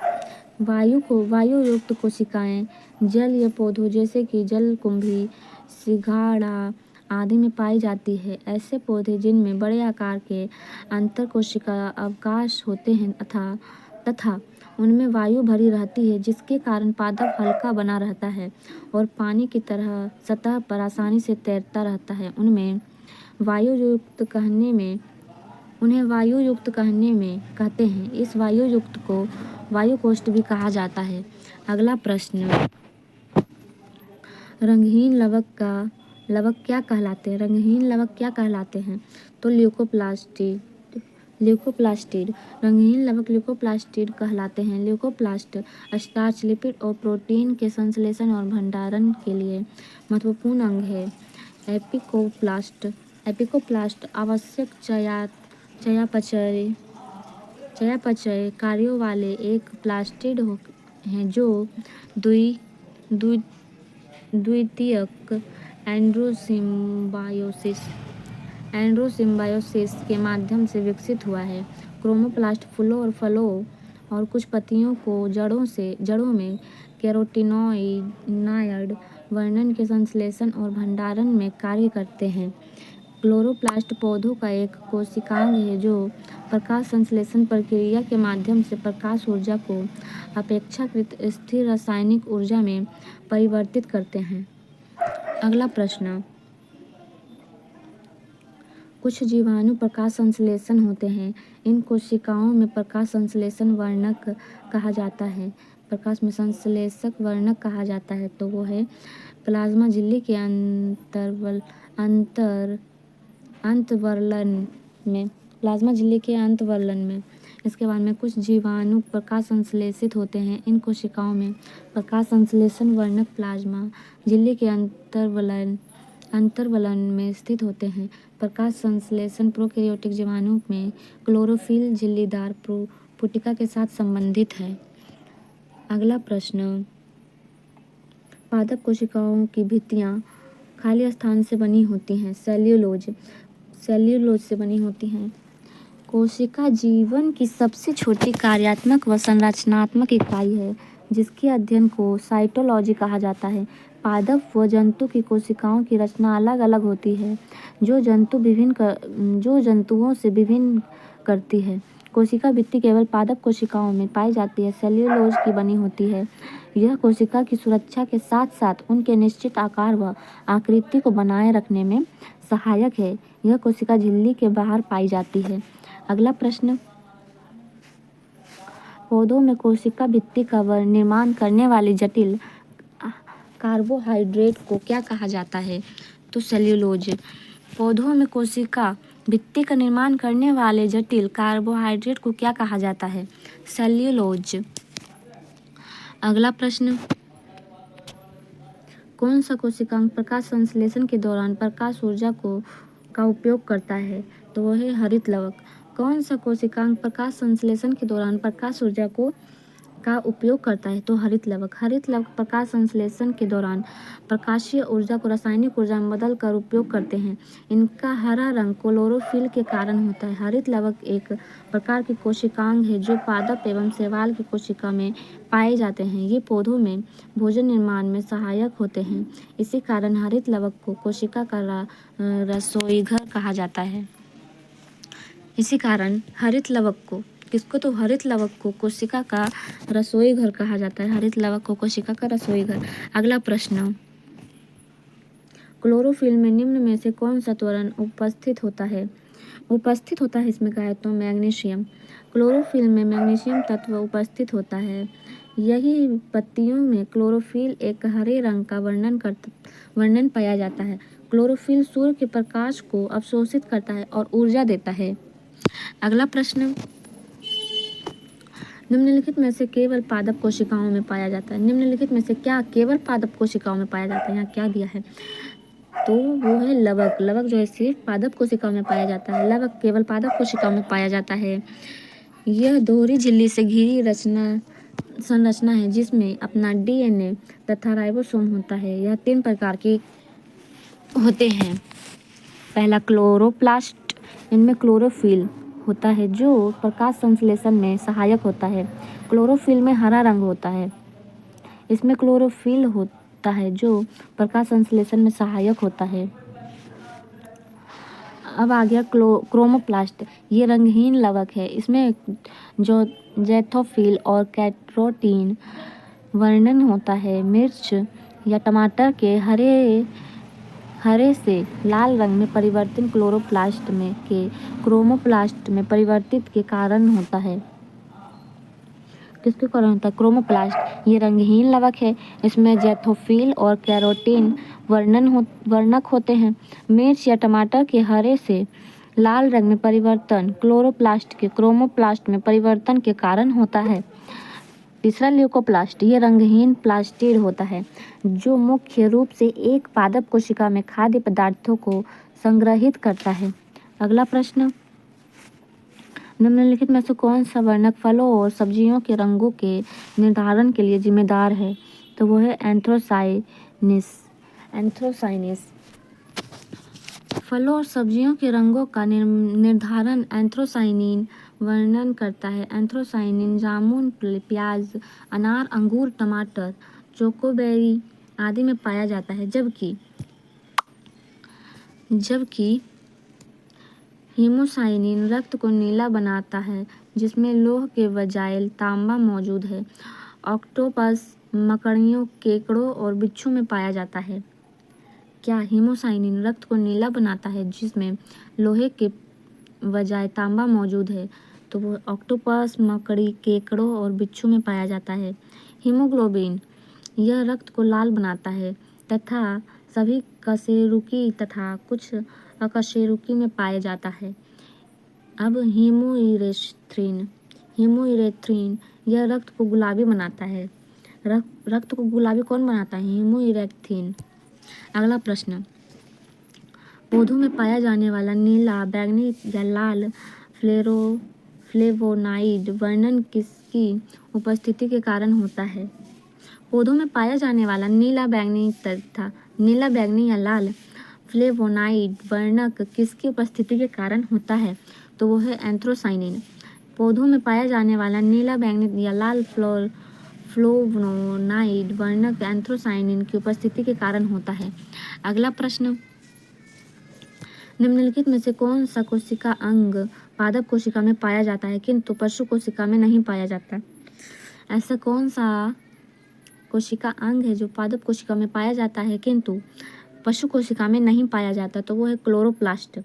वायु युक्त कोशिकाएं जल या पौधों जैसे कि जलकुंभी, सिंघाड़ा आदि में पाई जाती है। ऐसे पौधे जिनमें बड़े आकार के अंतर कोशिका अवकाश होते हैं तथा उनमें वायु भरी रहती है, जिसके कारण पादप हल्का बना रहता है और पानी की तरह सतह पर आसानी से तैरता रहता है, उन्हें वायु युक्त कहने में कहते हैं। इस वायु युक्त को वायु कोष्ठ भी कहा जाता है। अगला प्रश्न, रंगहीन लवक क्या कहलाते हैं? रंगहीन लवक क्या कहलाते हैं? तो ल्यूकोप्लास्टिड। रंगहीन लवक ल्यूकोप्लास्टिड कहलाते हैं। ल्यूकोप्लास्ट स्टार्च, लिपिड और प्रोटीन के संश्लेषण और भंडारण के लिए महत्वपूर्ण अंग है। एपिकोप्लास्ट आवश्यक चयापचय कार्यों वाले एक प्लास्टिड हैं जो द्वितीयक एंड्रोसिम्बायोसिस के माध्यम से विकसित हुआ है। क्रोमोप्लास्ट फूलों और फलों और कुछ पत्तियों को जड़ों में कैरोटीनॉइड वर्णन के संश्लेषण और भंडारण में कार्य करते हैं। क्लोरोप्लास्ट पौधों का एक कोशिकांग है जो प्रकाश संश्लेषण प्रक्रिया के माध्यम से प्रकाश ऊर्जा को अपेक्षाकृत स्थिर रासायनिक ऊर्जा में परिवर्तित करते हैं। अगला प्रश्न, कुछ जीवाणु प्रकाश संश्लेषण होते हैं। इन कोशिकाओं में प्रकाश संश्लेषण वर्णक कहा जाता है। प्रकाश में संश्लेषक वर्णक कहा जाता है, तो वो है प्लाज्मा झिल्ली के अंतर्वलन में। इसके बाद में कुछ जीवाणु प्रकाश संश्लेषित होते हैं। इन कोशिकाओं में प्रकाश संश्लेषण वर्णक प्लाज्मा झिल्ली के अंतर्वलन में स्थित होते हैं। प्रकाश संश्लेषण प्रोकैरियोटिक जीवाणु में क्लोरोफिल झिल्लीदार पुटिका के साथ संबंधित है। अगला प्रश्न, पादप कोशिकाओं की भित्तियां खाली स्थान से बनी होती हैं, सेल्यूलोज से बनी होती हैं। कोशिका जीवन की सबसे छोटी कार्यात्मक व संरचनात्मक इकाई है, जिसके अध्ययन को साइटोलॉजी कहा जाता है। पादप व जंतु की कोशिकाओं की रचना अलग अलग होती है, जो जंतुओं से विभिन्न करती है। कोशिका भित्ति केवल पादप कोशिकाओं में पाई जाती है, सेल्यूलोज की बनी होती है। यह कोशिका की सुरक्षा के साथ साथ उनके निश्चित आकार व आकृति को बनाए रखने में सहायक है। यह कोशिका झिल्ली के बाहर पाई जाती है। अगला प्रश्न, पौधों में कोशिका भित्ति का निर्माण करने वाले जटिल कार्बोहाइड्रेट को क्या कहा जाता है? तो सेल्यूलोज। पौधों में कोशिका भित्ति का निर्माण करने वाले जटिल कार्बोहाइड्रेट को क्या कहा जाता है? सेल्यूलोज। अगला प्रश्न, कौन सा कोशिकांग प्रकाश संश्लेषण के दौरान प्रकाश ऊर्जा का उपयोग करता है? तो वह है हरित लवक। कौन सा कोशिकांग प्रकाश संश्लेषण के दौरान प्रकाश ऊर्जा का उपयोग करता है? तो हरित लवक। हरित लवक प्रकाश संश्लेषण के दौरान प्रकाशीय ऊर्जा को रासायनिक ऊर्जा में बदल कर उपयोग करते हैं। इनका हरा रंग क्लोरोफिल के कारण होता है। हरित लवक एक प्रकार की कोशिकांग है जो पादप एवं शैवाल की कोशिका में पाए जाते हैं। ये पौधों में भोजन निर्माण में सहायक होते हैं। इसी कारण हरित लवक को कोशिका का रसोईघर कहा जाता है। इसी कारण हरित लवक को तो हरित लवक को कोशिका का रसोई घर कहा जाता है। हरित लवक को कोशिका का रसोई घर। अगला प्रश्न, क्लोरोफिल में निम्न में से कौन सा त्वरण उपस्थित होता है? इसमें कहा है तो मैग्नीशियम। क्लोरोफिल में मैग्नीशियम तत्व उपस्थित होता है। यही पत्तियों में क्लोरोफिल एक हरे रंग का वर्णन पाया जाता है। क्लोरोफिल सूर्य के प्रकाश को अवशोषित करता है और ऊर्जा देता है। अगला प्रश्न, निम्नलिखित में से केवल पादप कोशिकाओं में पाया जाता है। निम्नलिखित में से क्या केवल पादप कोशिकाओं में पाया जाता है? यहाँ क्या दिया है? तो वो है लवक। लवक जो है सिर्फ पादप कोशिकाओं में पाया जाता है। लवक केवल पादप कोशिकाओं में पाया जाता है। यह दोहरी झिल्ली से घिरी संरचना है जिसमें अपना DNA तथा राइबोसोम होता है। यह 3 प्रकार के होते हैं। पहला क्लोरोप्लास्ट, इनमें क्लोरोफिल होता है जो प्रकाश संश्लेषण में सहायक होता है। क्लोरोफिल में हरा रंग होता है। इसमें क्लोरोफिल होता है जो प्रकाश संश्लेषण में सहायक होता है। अब आ गया क्रोमोप्लास्ट। ये रंगहीन लवक है। इसमें जो जैथोफिल और कैरोटीन वर्णन होता है। मिर्च या टमाटर के हरे से लाल रंग में परिवर्तन क्रोमोप्लास्ट में परिवर्तित के कारण होता है। किसके कारण होता है? क्रोमोप्लास्ट। ये रंगहीन लवक है। इसमें जैथोफिल और कैरोटीन वर्णक होते हैं। मिर्च या टमाटर के हरे से लाल रंग में परिवर्तन क्रोमोप्लास्ट में परिवर्तन के कारण होता है। तीसरा ल्यूकोप्लास्ट। ये रंगहीन प्लास्टिड होता है जो मुख्य रूप से एक पादप कोशिका में खाद्य पदार्थों को संग्रहित करता है। अगला प्रश्न, निम्नलिखित में से कौन सा वर्णक फलों और सब्जियों के रंगों के निर्धारण के लिए जिम्मेदार है? तो वो है एंथ्रोसाइनिस। फलों और सब्जियों के रंगों का निर्धारण एंथ्रोसाइनिन वर्णन करता है। एंथ्रोसाइनिन जामुन, प्याज, अनार, अंगूर, टमाटर, चोकोबेरी आदि में पाया जाता है। जबकि हीमोसाइनिन रक्त को नीला बनाता है जिसमें लौह के बजाय तांबा मौजूद है। ऑक्टोपस, मकड़ियों, केकड़ों और बिच्छू में पाया जाता है। क्या हीमोसाइनिन रक्त को नीला बनाता है जिसमें लोहे के बजाय तांबा मौजूद है? तो वो ऑक्टोपस, मकड़ी, केकड़ों और बिच्छू में पाया जाता है। हीमोग्लोबिन, यह रक्त को लाल बनाता है तथा सभी कशेरुकी तथा कुछ अकशेरुकी में पाया जाता है। अब हीमोइरेथ्रिन, यह रक्त को गुलाबी बनाता है। रक्त को गुलाबी कौन बनाता है? हीमोइरेथ्रिन। अगला प्रश्न, पौधों में पाया जाने वाला नीला, बैंगनी या लाल फ्लेवोनाइड वर्णन किसकी उपस्थिति के कारण होता है? पौधों में पाया जाने वाला नीला, बैंगनी या लाल फ्लेवोनाइड वर्णक किसकी उपस्थिति के कारण होता है? तो वो है एंथ्रोसाइनिन। पौधों में पाया जाने वाला नीला, बैंगनी या लाल फ्लेवोनाइड वर्णक एंथ्रोसाइनिन की उपस्थिति के कारण होता है। अगला प्रश्न, निम्नलिखित में से कौन सा कोशिका अंग पादप कोशिका में पाया जाता है किंतु पशु कोशिका में नहीं पाया जाता। ऐसा कौन सा कोशिका अंग है जो पादप कोशिका में पाया जाता है किंतु पशु कोशिका में नहीं पाया जाता? तो वो है क्लोरोप्लास्ट।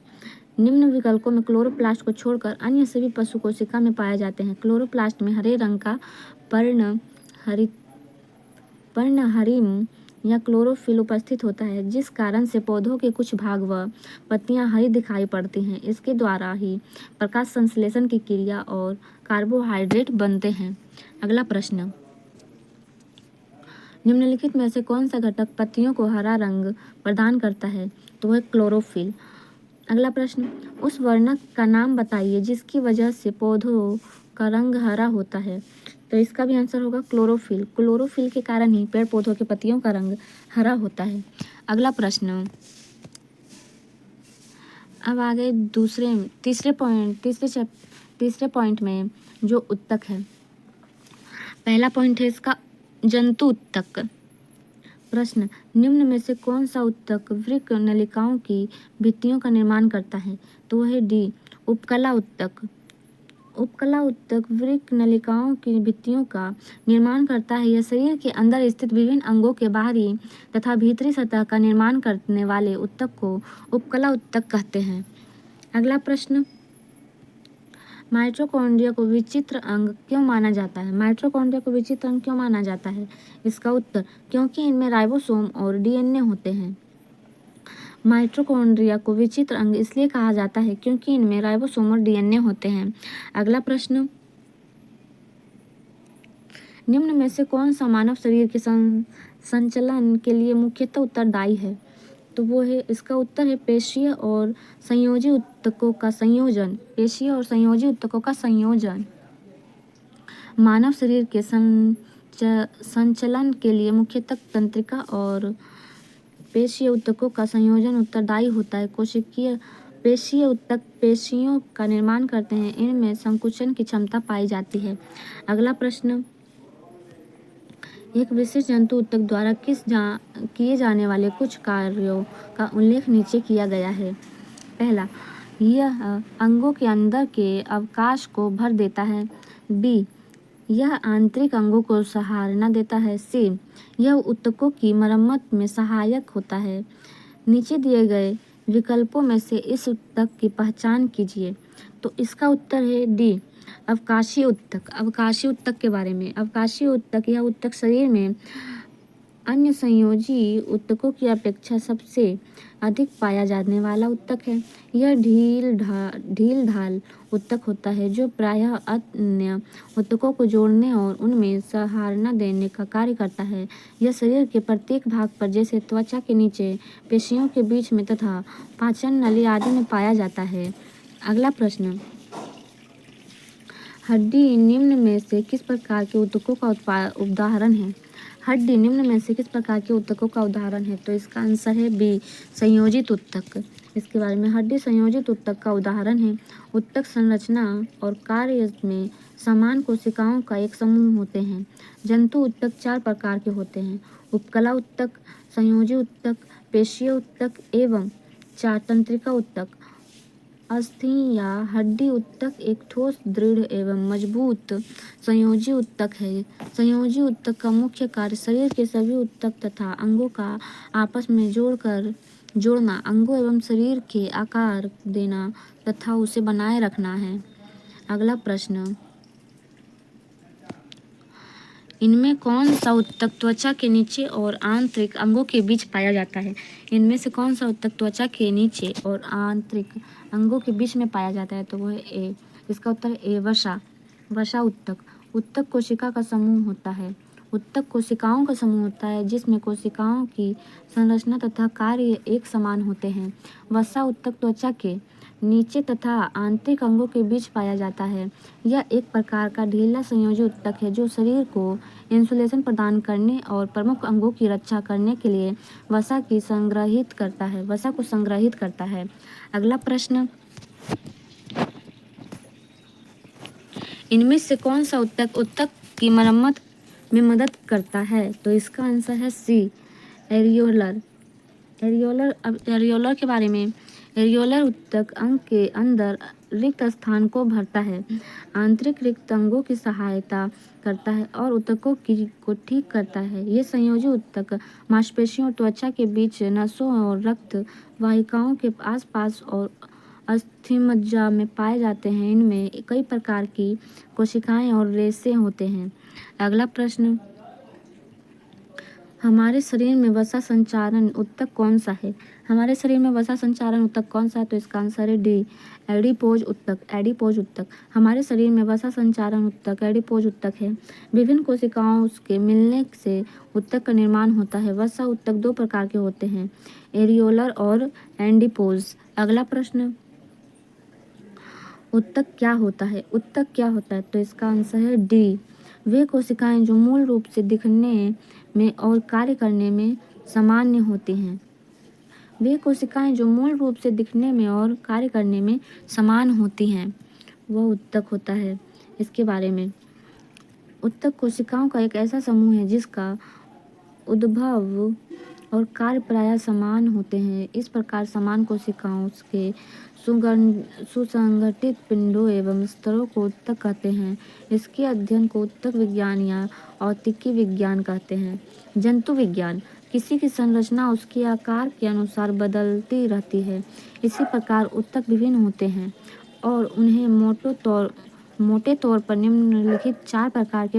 निम्न विकल्पों में क्लोरोप्लास्ट को छोड़कर अन्य सभी पशु कोशिका में पाए जाते हैं। क्लोरोप्लास्ट में हरे रंग का पर्णहरिम या क्लोरोफिल उपस्थित होता है, जिस कारण से पौधों के कुछ भाग व पत्तियां हरी दिखाई पड़ती हैं। इसके द्वारा ही प्रकाश संश्लेषण की क्रिया और कार्बोहाइड्रेट बनते हैं। अगला प्रश्न, निम्नलिखित में से कौन सा घटक पत्तियों को हरा रंग प्रदान करता है? तो वह क्लोरोफिल। अगला प्रश्न, उस वर्णक का नाम बताइए जिसकी वजह से पौधों का रंग हरा होता है। तो इसका भी आंसर होगा क्लोरोफिल। क्लोरोफिल के कारण ही पेड़ पौधों के पत्तियों का रंग हरा होता है। अगला प्रश्न, अब आगे तीसरे पॉइंट में जो उत्तक है। पहला पॉइंट है इसका जंतु उत्तक। प्रश्न, निम्न में से कौन सा उत्तक वृक्क नलिकाओं की भित्तियों का निर्माण करता है? तो वह है डी, उपकला उत्तक। उपकला उत्तक वृक्क नलिकाओं की भित्तियों का निर्माण करता है। यह शरीर के अंदर स्थित विभिन्न अंगों के बाहरी तथा भीतरी सतह का निर्माण करने वाले उत्तक को उपकला उत्तक कहते हैं। अगला प्रश्न, माइटोकॉन्ड्रिया को विचित्र अंग क्यों माना जाता है? माइटोकॉन्ड्रिया को विचित्र अंग क्यों माना जाता है? इसका उत्तर, क्योंकि इनमें राइबोसोम और डीएनए होते हैं। माइटोकॉन्ड्रिया को विचित्र अंग इसलिए कहा जाता है क्योंकि इनमें राइबोसोम और डीएनए होते हैं। अगला प्रश्न, निम्न में से कौन सा मानव शरीर के संचलन के लिए मुख्यतः उत्तरदायी है? तो वो है, इसका उत्तर है पेशीय और संयोजी उत्तकों का संयोजन। पेशीय और संयोजी उत्तकों का संयोजन मानव शरीर के संचलन के लिए मुख्यतः तंत्रिका और पेशीय उत्तकों का संयोजन उत्तरदायी होता है। कोशिकीय पेशीय उत्तक पेशियों का निर्माण करते हैं। इनमें संकुचन की क्षमता पाई जाती है। अगला प्रश्न, एक विशिष्ट जंतु उत्तक द्वारा किए जाने वाले कुछ कार्यों का उल्लेख नीचे किया गया है। पहला, यह अंगों के अंदर के अवकाश को भर देता है। बी, यह आंतरिक अंगों को सहारा देता है। सी, यह उत्तकों की मरम्मत में सहायक होता है। नीचे दिए गए विकल्पों में से इस उत्तक की पहचान कीजिए। तो इसका उत्तर है डी, अवकाशीय उत्तक। अवकाशीय उत्तक के बारे में, अवकाशीय उत्तक यह उत्तक शरीर में अन्य संयोजी उत्तकों की अपेक्षा सबसे अधिक पाया जाने वाला उत्तक है। यह ढील ढाल उत्तक होता है जो प्रायः अन्य उत्तकों को जोड़ने और उनमें सहारा देने का कार्य करता है। यह शरीर के प्रत्येक भाग पर, जैसे त्वचा के नीचे, पेशियों के बीच में तथा पाचन नली आदि में पाया जाता है। अगला प्रश्न, हड्डी निम्न में से किस प्रकार के उत्तकों का उदाहरण है? हड्डी निम्न में से किस प्रकार के उत्तकों का उदाहरण है? तो इसका आंसर है बी, संयोजित उत्तक। इसके बारे में, हड्डी संयोजित उत्तक का उदाहरण है। उत्तक संरचना और कार्य में समान कोशिकाओं का एक समूह होते हैं। जंतु उत्तक 4 प्रकार के होते हैं: उपकला उत्तक, संयोजी उत्तक, पेशीय उत्तक एवं 4 तंत्रिका उत्तक। अस्थि या हड्डी उत्तक एक ठोस, दृढ़ एवं मजबूत संयोजी उत्तक है। संयोजी उत्तक का मुख्य कार्य शरीर के सभी उत्तक तथा अंगों का आपस में जोड़ना, अंगों एवं शरीर के आकार देना तथा उसे बनाए रखना है। अगला प्रश्न, इनमें कौन सा उत्तक त्वचा के नीचे और आंतरिक अंगों के बीच पाया जाता है? इनमें से कौन सा उत्तक त्वचा के नीचे और आंतरिक अंगों के बीच में पाया जाता है? तो वह ए, इसका उत्तर है ए, वसा उत्तक। उत्तक कोशिका का समूह होता है। उत्तक कोशिकाओं का समूह होता है जिसमें कोशिकाओं की संरचना तथा कार्य एक समान होते हैं। वसा उत्तक त्वचा के नीचे तथा आंतरिक अंगों के बीच पाया जाता है। यह एक प्रकार का ढीला संयोजी उत्तक है जो शरीर को इंसुलेशन प्रदान करने और प्रमुख अंगों की रक्षा करने के लिए वसा को संग्रहित करता है। अगला प्रश्न, इनमें से कौन सा उत्तक की मरम्मत में मदद करता है? तो इसका आंसर है सी, एरियोलर। एरियोलर के बारे में, एरियोलर उत्तक अंग के अंदर रिक्त स्थान को भरता है, आंतरिक रिक्त अंगों की सहायता करता है और ऊतकों को ठीक करता है। ये संयोजी ऊतक मांसपेशियों और त्वचा के बीच नसों और रक्त वाहिकाओं के आसपास और अस्थिमज्जा में पाए जाते हैं। इनमें कई प्रकार की कोशिकाएं और रेशे होते हैं। अगला प्रश्न, हमारे शरीर में वसा संचारण ऊतक कौन सा है? हमारे शरीर में वसा संचारण ऊतक कौन सा है? तो इसका आंसर है डी, एडिपोज ऊतक। एडिपोज ऊतक। हमारे शरीर में वसा संचारण ऊतक एडिपोज ऊतक है। विभिन्न कोशिकाओं के मिलने से ऊतक का निर्माण होता है। वसा ऊतक दो प्रकार के होते हैं, एरियोलर और एडिपोज। अगला प्रश्न, ऊतक क्या होता है? ऊतक क्या होता है? तो इसका आंसर है डी, वे कोशिकाएं जो मूल रूप से दिखने में और कार्य करने में सामान्य होती हैं। वे कोशिकाएं जो मूल रूप से दिखने में और कार्य करने में समान होती हैं, वह ऊतक होता है। इसके बारे में, ऊतक कोशिकाओं का एक ऐसा समूह है जिसका उद्भव और कार्य प्रायः समान होते हैं। इस प्रकार समान कोशिकाओं के सुसंगठित पिंडों एवं स्तरों को ऊतक कहते हैं। इसके अध्ययन को ऊतक विज्ञान या औतिकी विज्ञान कहते हैं। जंतु विज्ञान, किसी की संरचना उसके आकार के अनुसार बदलती रहती है। इसी प्रकार ऊतक विभिन्न होते हैं और उन्हें मोटे तौर पर निम्नलिखित चार प्रकार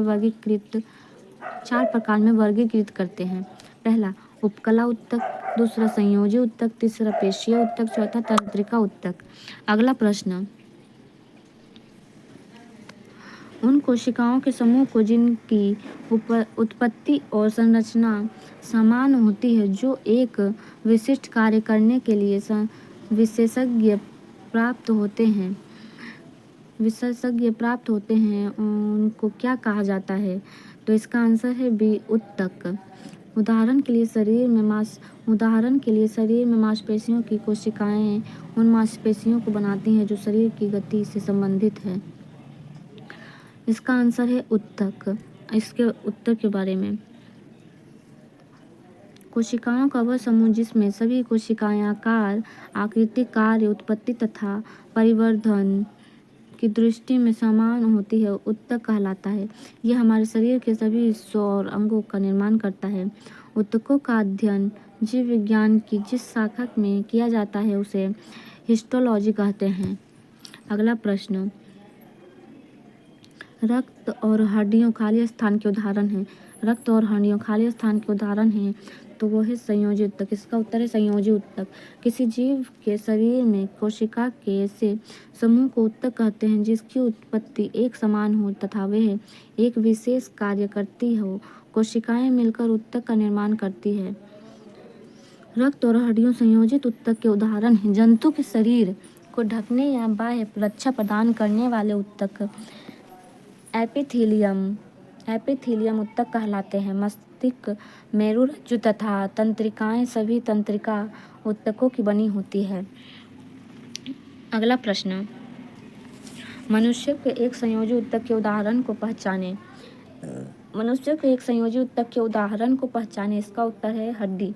में वर्गीकृत करते हैं। पहला, उपकला ऊतक, दूसरा संयोजी ऊतक, तीसरा पेशीय ऊतक, चौथा तंत्रिका ऊतक। अगला प्रश्न, उन कोशिकाओं के समूह को जिनकी उत्पत्ति और संरचना समान होती है, जो एक विशिष्ट कार्य करने के लिए विशेषज्ञ प्राप्त होते हैं, उनको क्या कहा जाता है? तो इसका आंसर है बी, ऊतक। उदाहरण के लिए शरीर में मांसपेशियों की कोशिकाएं उन मांसपेशियों को बनाती हैं जो शरीर की गति से संबंधित है। इसका आंसर है ऊतक। इसके उत्तर के बारे में, कोशिकाओं का वह समूह जिसमें सभी कोशिकाएं आकार, आकृति, कार्य, उत्पत्ति तथा परिवर्धन की दृष्टि में समान होती है, ऊतक कहलाता है। यह हमारे शरीर के सभी हिस्सों और अंगों का निर्माण करता है। ऊतकों का अध्ययन जीव विज्ञान की जिस शाखा में किया जाता है उसे हिस्टोलॉजी कहते हैं। अगला प्रश्न, रक्त और हड्डियों खाली स्थान के उदाहरण हैं। रक्त और हड्डियों खाली स्थान के उदाहरण हैं तो वो है संयोजी ऊतक। इसका उत्तर है संयोजी ऊतक। किसी जीव के शरीर में कोशिका के ऐसे समूह को ऊतक कहते हैं जिसकी उत्पत्ति एक समान हो तथा वह एक विशेष कार्य करती हो। कोशिकाएं मिलकर ऊतक का निर्माण करती है। रक्त और हड्डियों संयोजित ऊतक के उदाहरण हैं। जंतु के शरीर को ढकने या बाह्य रक्षा प्रदान करने वाले ऊतक एपिथेलियम ऊतक कहलाते हैं। मस्तिष्क, मेरुरज्जु तथा तंत्रिकाएं सभी तंत्रिका ऊतकों की बनी होती है। अगला प्रश्न, मनुष्य के एक संयोजी ऊतक के उदाहरण को पहचानें। मनुष्य के एक संयोजी ऊतक के उदाहरण को पहचानें। इसका उत्तर है हड्डी।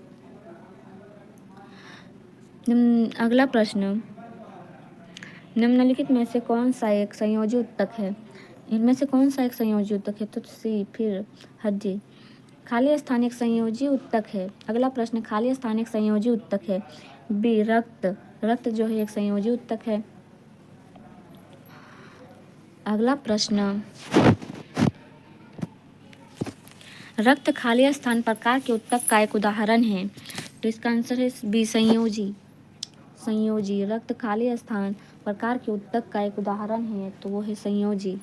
अगला प्रश्न, निम्नलिखित में से कौन सा एक संयोजी ऊतक है? इनमें से कौन सा एक संयोजी ऊतक है? तो सी, फिर हड्डी। खाली स्थान एक संयोजी ऊतक है। अगला प्रश्न, खाली स्थान एक संयोजी ऊतक है। बी, रक्त जो है एक संयोजी ऊतक है। अगला प्रश्न, रक्त खाली स्थान प्रकार के ऊतक का एक उदाहरण है। तो इसका आंसर है बी, संयोजी। रक्त खाली स्थान प्रकार के ऊतक का एक उदाहरण है तो वो है संयोजी।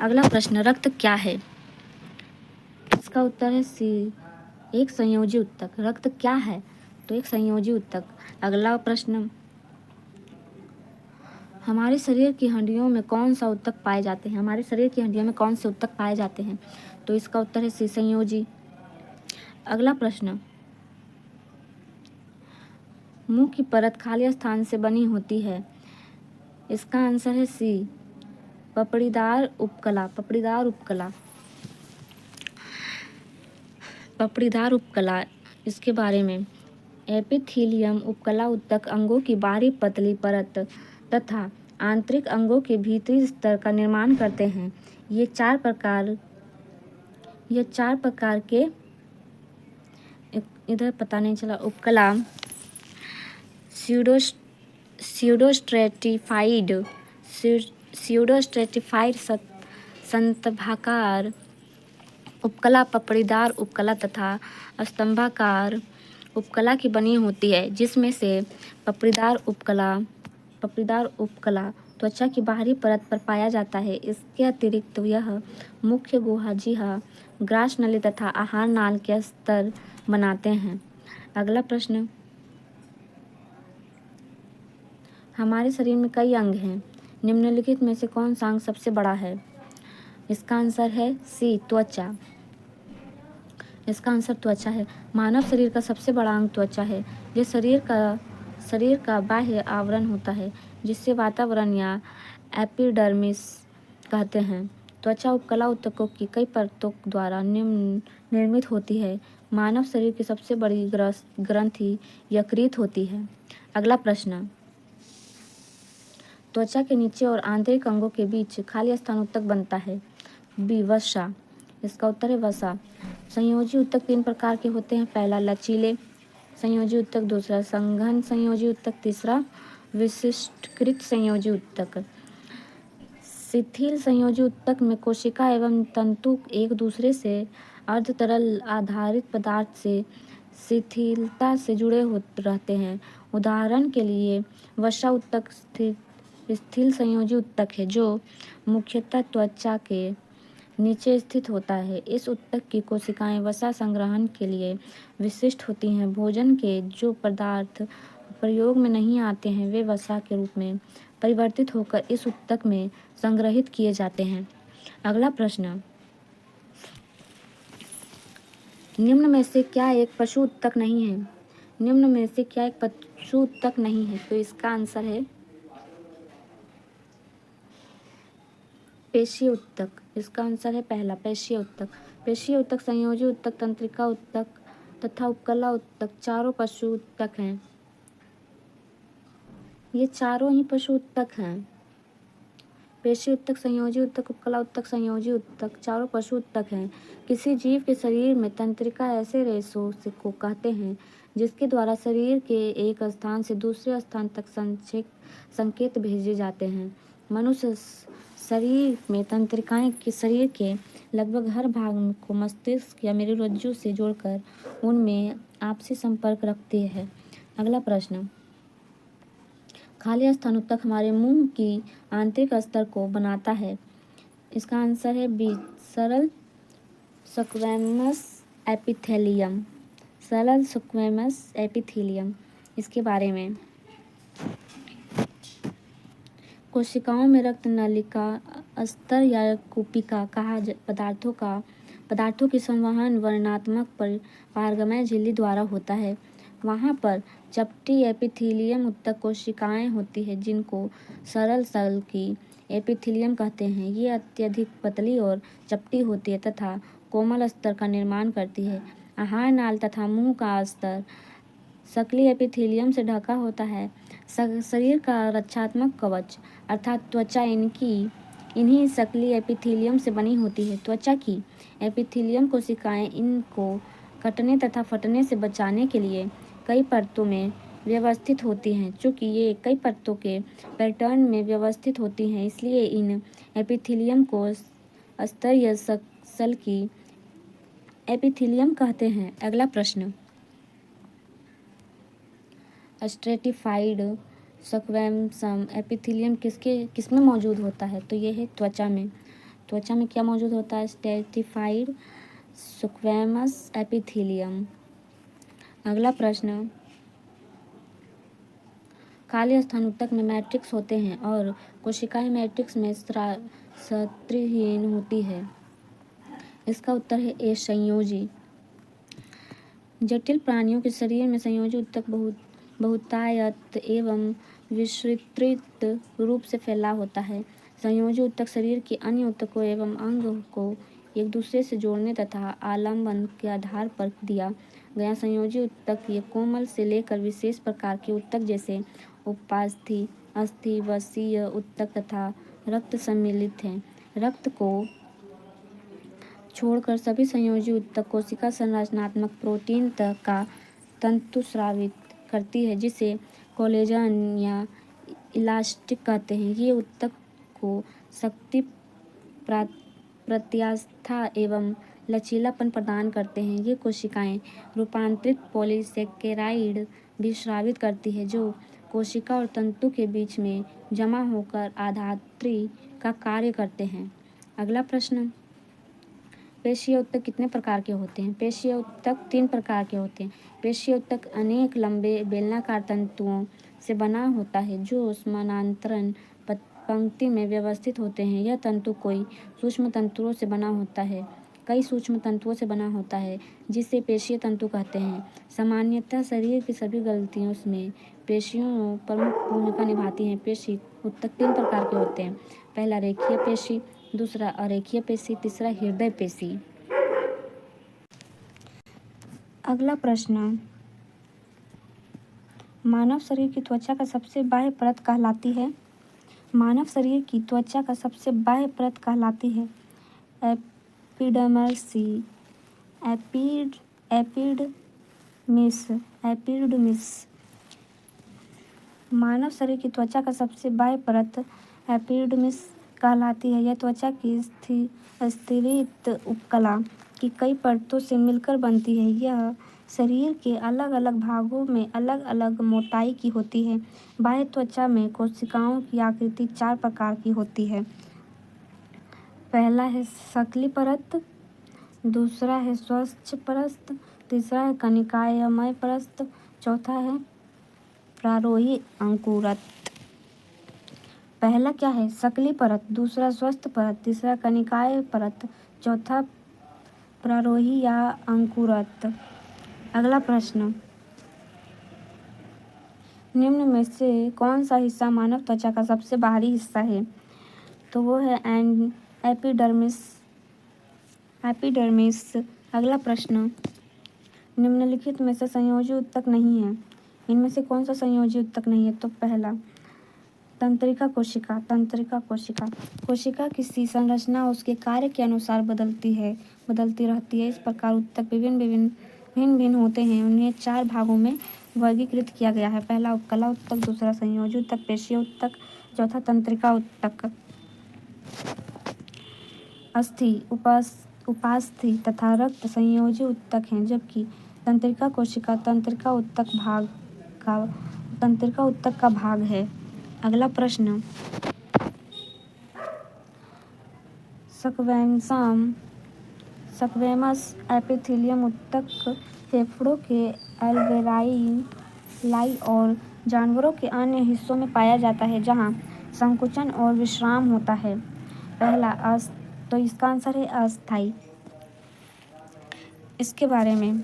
अगला प्रश्न, रक्त क्या है? इसका उत्तर है सी, एक संयोजी ऊतक। रक्त क्या है? तो एक संयोजी ऊतक। अगला प्रश्न, हमारे शरीर की हड्डियों में कौन सा ऊतक पाए जाते हैं? हमारे शरीर की हड्डियों में कौन से ऊतक पाए जाते हैं? तो इसका उत्तर है सी, संयोजी। अगला प्रश्न, मुंह की परत खाली स्थान से बनी होती है। इसका आंसर है सी, पपड़ीदार उपकला। इसके बारे में, एपिथेलियम उपकला ऊतक अंगों की बाहरी पतली परत तथा आंतरिक अंगों के भीतरी स्तर का निर्माण करते हैं। ये चार प्रकार के इधर पता नहीं चला उपकला स्यूडोस्ट्रेटिफाइड संतभाकार उपकला, पपड़ीदार उपकला तथा स्तंभाकार उपकला की बनी होती है, जिसमें से पपड़ीदार उपकला त्वचा की बाहरी परत पर पाया जाता है। इसके अतिरिक्त यह मुख्य गुहा, ग्रास नली तथा आहार नाल के स्तर बनाते हैं। अगला प्रश्न, हमारे शरीर में कई अंग हैं, निम्नलिखित में से कौन सा अंग सबसे बड़ा है? इसका आंसर है सी, त्वचा। इसका आंसर त्वचा है। मानव शरीर का सबसे बड़ा अंग त्वचा है। यह शरीर का बाह्य आवरण होता है, जिससे वातावरण या एपिडर्मिस कहते हैं। त्वचा उपकला ऊतकों की कई परतों द्वारा निर्मित होती है। मानव शरीर की सबसे बड़ी ग्रंथि यकृत होती है। अगला प्रश्न, त्वचा के नीचे और आंतरिक अंगों के बीच खाली स्थान ऊतक बनता है। बी, वसा। इसका उत्तर है वसा। संयोजी ऊतक 3 प्रकार के होते हैं। पहला लचीले संयोजी ऊतक, दूसरा संघन संयोजी ऊतक, तीसरा विशिष्टकृत संयोजी ऊतक। शिथिल संयोजी ऊतक में कोशिका एवं तंतु एक दूसरे से अर्धतरल आधारित पदार्थ से शिथिलता से जुड़े रहते हैं। उदाहरण के लिए वसा ऊतक शिथिल संयोजी ऊतक है, जो मुख्यतः त्वचा के नीचे स्थित होता है। इस ऊतक की कोशिकाएं वसा संग्रहण के लिए विशिष्ट होती हैं। भोजन के जो पदार्थ प्रयोग में नहीं आते हैं, वे वसा के रूप में परिवर्तित होकर इस ऊतक में संग्रहित किए जाते हैं। अगला प्रश्न, निम्न में से क्या एक पशु ऊतक नहीं है? निम्न में से क्या एक पशु ऊतक नहीं है? तो इसका आंसर है पेशीय ऊतक। इसका आंसर है पहला, पेशीय ऊतक। पेशीय ऊतक, संयोजी ऊतक, तंत्रिका ऊतक तथा उपकला ऊतक चारों पशु ऊतक हैं। ये चारों ही पशु ऊतक हैं। पेशीय ऊतक, संयोजी ऊतक, उपकला ऊतक, संयोजी ऊतक चारों पशु ऊतक हैं। किसी जीव के शरीर में तंत्रिका ऐसे रेशों को कहते हैं जिसके द्वारा शरीर के एक स्थान से दूसरे स्थान तक संकेत भेजे जाते हैं। मनुष्य शरीर में तंत्रिकाएं शरीर के लगभग हर भाग को मस्तिष्क या मेरुरज्जु से जोड़कर उनमें आपसी संपर्क रखती है। अगला प्रश्न, खाली स्थान ऊतक हमारे मुंह की आंतरिक स्तर को बनाता है। इसका आंसर है बी, सरल स्क्वैमस एपिथेलियम। सरल स्क्वैमस एपिथेलियम। इसके बारे में, कोशिकाओं में रक्त नलिका स्तर या कूपिका कहा पदार्थों की संवहन वर्णनात्मक पारगमय झिल्ली द्वारा होता है। वहाँ पर चपटी एपिथीलियम ऊतक कोशिकाएं होती हैं, जिनको सरल सेल की एपिथीलियम कहते हैं। ये अत्यधिक पतली और चपटी होती है तथा कोमल स्तर का निर्माण करती है। आहार नाल तथा मुंह का स्तर सक्रिय एपिथेलियम से ढका होता है। शरीर का रक्षात्मक कवच अर्थात त्वचा इन्हीं सक्रिय एपिथेलियम से बनी होती है। त्वचा की एपिथेलियम कोशिकाएं इनको कटने तथा फटने से बचाने के लिए कई परतों में व्यवस्थित होती हैं। चूँकि ये कई परतों के पैटर्न में व्यवस्थित होती हैं, इसलिए इन एपिथेलियम को स्तरीय सेल की एपिथेलियम कहते हैं। अगला प्रश्न, स्ट्रेटिफाइड स्क्वैमसम एपिथेलियम किसमें मौजूद होता है? तो ये है त्वचा में। त्वचा में क्या मौजूद होता है? Stratified squamous epithelium. अगला प्रश्न, खाली स्थान ऊतक में मैट्रिक्स होते हैं और कोशिकाएं मैट्रिक्स में स्तरहीन होती है। इसका उत्तर है ए, संयोजी। जटिल प्राणियों के शरीर में संयोजी ऊतक बहुतायत एवं विस्तृत रूप से फैला होता है। संयोजी ऊतक शरीर के अन्य ऊतकों एवं अंग को एक दूसरे से जोड़ने तथा आलंबन के आधार पर दिया गया संयोजी ऊतक ये कोमल से लेकर विशेष प्रकार के ऊतक जैसे उपास्थि अस्थि, वसीय, ऊतक तथा रक्त सम्मिलित हैं। रक्त को छोड़कर सभी संयोजी ऊतक कोशिका संरचनात्मक प्रोटीन का तंतुस्रावित करती है, जिसे कोलेजन या इलास्टिक कहते हैं। ये ऊतक को शक्ति, प्रत्यास्था एवं लचीलापन प्रदान करते हैं। ये कोशिकाएं रूपांतरित पॉलीसेकेराइड भी स्रावित करती है, जो कोशिका और तंतु के बीच में जमा होकर आधात्री का कार्य करते हैं। अगला प्रश्न, पेशीय ऊतक कितने प्रकार के होते हैं? पेशीय ऊतक 3 प्रकार के होते हैं। पेशीय ऊतक अनेक लंबे बेलनाकार तंतुओं से बना होता है, जो समानांतर पंक्ति में व्यवस्थित होते हैं। यह तंतु कई सूक्ष्म तंतुओं से बना होता है, जिसे पेशीय तंतु कहते हैं। सामान्यतः शरीर की सभी ग्रंथियों में पेशियाँ प्रमुख भूमिका निभाती हैं। पेशी ऊतक 3 प्रकार के होते हैं। पहला रेखीय पेशी, दूसरा अरेखीय पेशी, तीसरा हृदय पेशी। अगला प्रश्न, मानव शरीर की त्वचा का सबसे बाह्य परत कहलाती है? मानव शरीर की त्वचा का सबसे बाह्य परत कहलाती है एपिडर्मिस। मानव शरीर की त्वचा का सबसे बाह्य परत एपिडर्मिस कहलाती है। यह त्वचा की स्तरित उपकला की कई परतों से मिलकर बनती है। यह शरीर के अलग अलग भागों में अलग अलग मोटाई की होती है। बाह्य त्वचा में कोशिकाओं की आकृति 4 प्रकार की होती है। पहला है शक्ली परत, दूसरा है स्वच्छ परत, तीसरा है कनिकामय परत, चौथा है प्रारोही अंकुरत। पहला क्या है? शक्ली परत, दूसरा स्वच्छ परत, तीसरा कनिकाय परत, चौथा प्रारोही या अंकुरत। अगला प्रश्न, निम्न में से कौन सा हिस्सा मानव त्वचा का सबसे बाहरी हिस्सा है? तो वो है एपिडर्मिस। अगला प्रश्न, निम्नलिखित में से संयोजी ऊतक नहीं है। इनमें से कौन सा संयोजी ऊतक नहीं है? तो पहला तंत्रिका कोशिका। कोशिका की संरचना उसके कार्य के अनुसार बदलती रहती है। इस प्रकार ऊतक भिन्न होते हैं। उन्हें 4 भागों में वर्गीकृत किया गया है। पहला उपकला ऊतक, दूसरा संयोजी ऊतक, पेशीय ऊतक, चौथा तंत्रिका ऊतक। अस्थि, उपास्थि तथा रक्त संयोजी ऊतक हैं, जबकि तंत्रिका कोशिका तंत्रिका ऊतक का भाग है। अगला प्रश्न, स्क्वैमस एपिथेलियम ऊतक फेफड़ों के अल्वेओलाई और जानवरों के अन्य हिस्सों में पाया जाता है, जहां संकुचन और विश्राम होता है। पहला तो इसका आंसर है अस्थायी। इसके बारे में,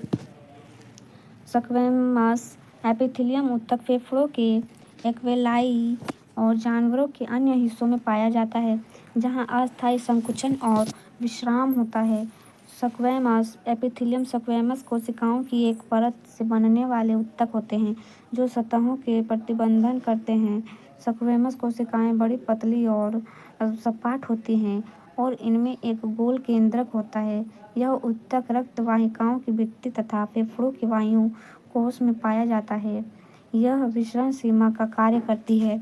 स्क्वैमस एपिथेलियम ऊतक फेफड़ों के अल्वेओलाई और जानवरों के अन्य हिस्सों में पाया जाता है, जहां अस्थायी संकुचन और विश्राम होता है। स्क्वैमस एपिथेलियम स्क्वैमस कोशिकाओं की एक परत से बनने वाले ऊतक होते हैं, जो सतहों के प्रतिबंधन करते हैं। स्क्वैमस कोशिकाएं बड़ी, पतली और सपाट होती हैं और इनमें एक गोल केंद्रक होता है। यह ऊतक रक्त वाहिकाओं की भित्ति तथा फेफड़ों के वायु कोश में पाया जाता है। यह विसरण सीमा का कार्य करती है।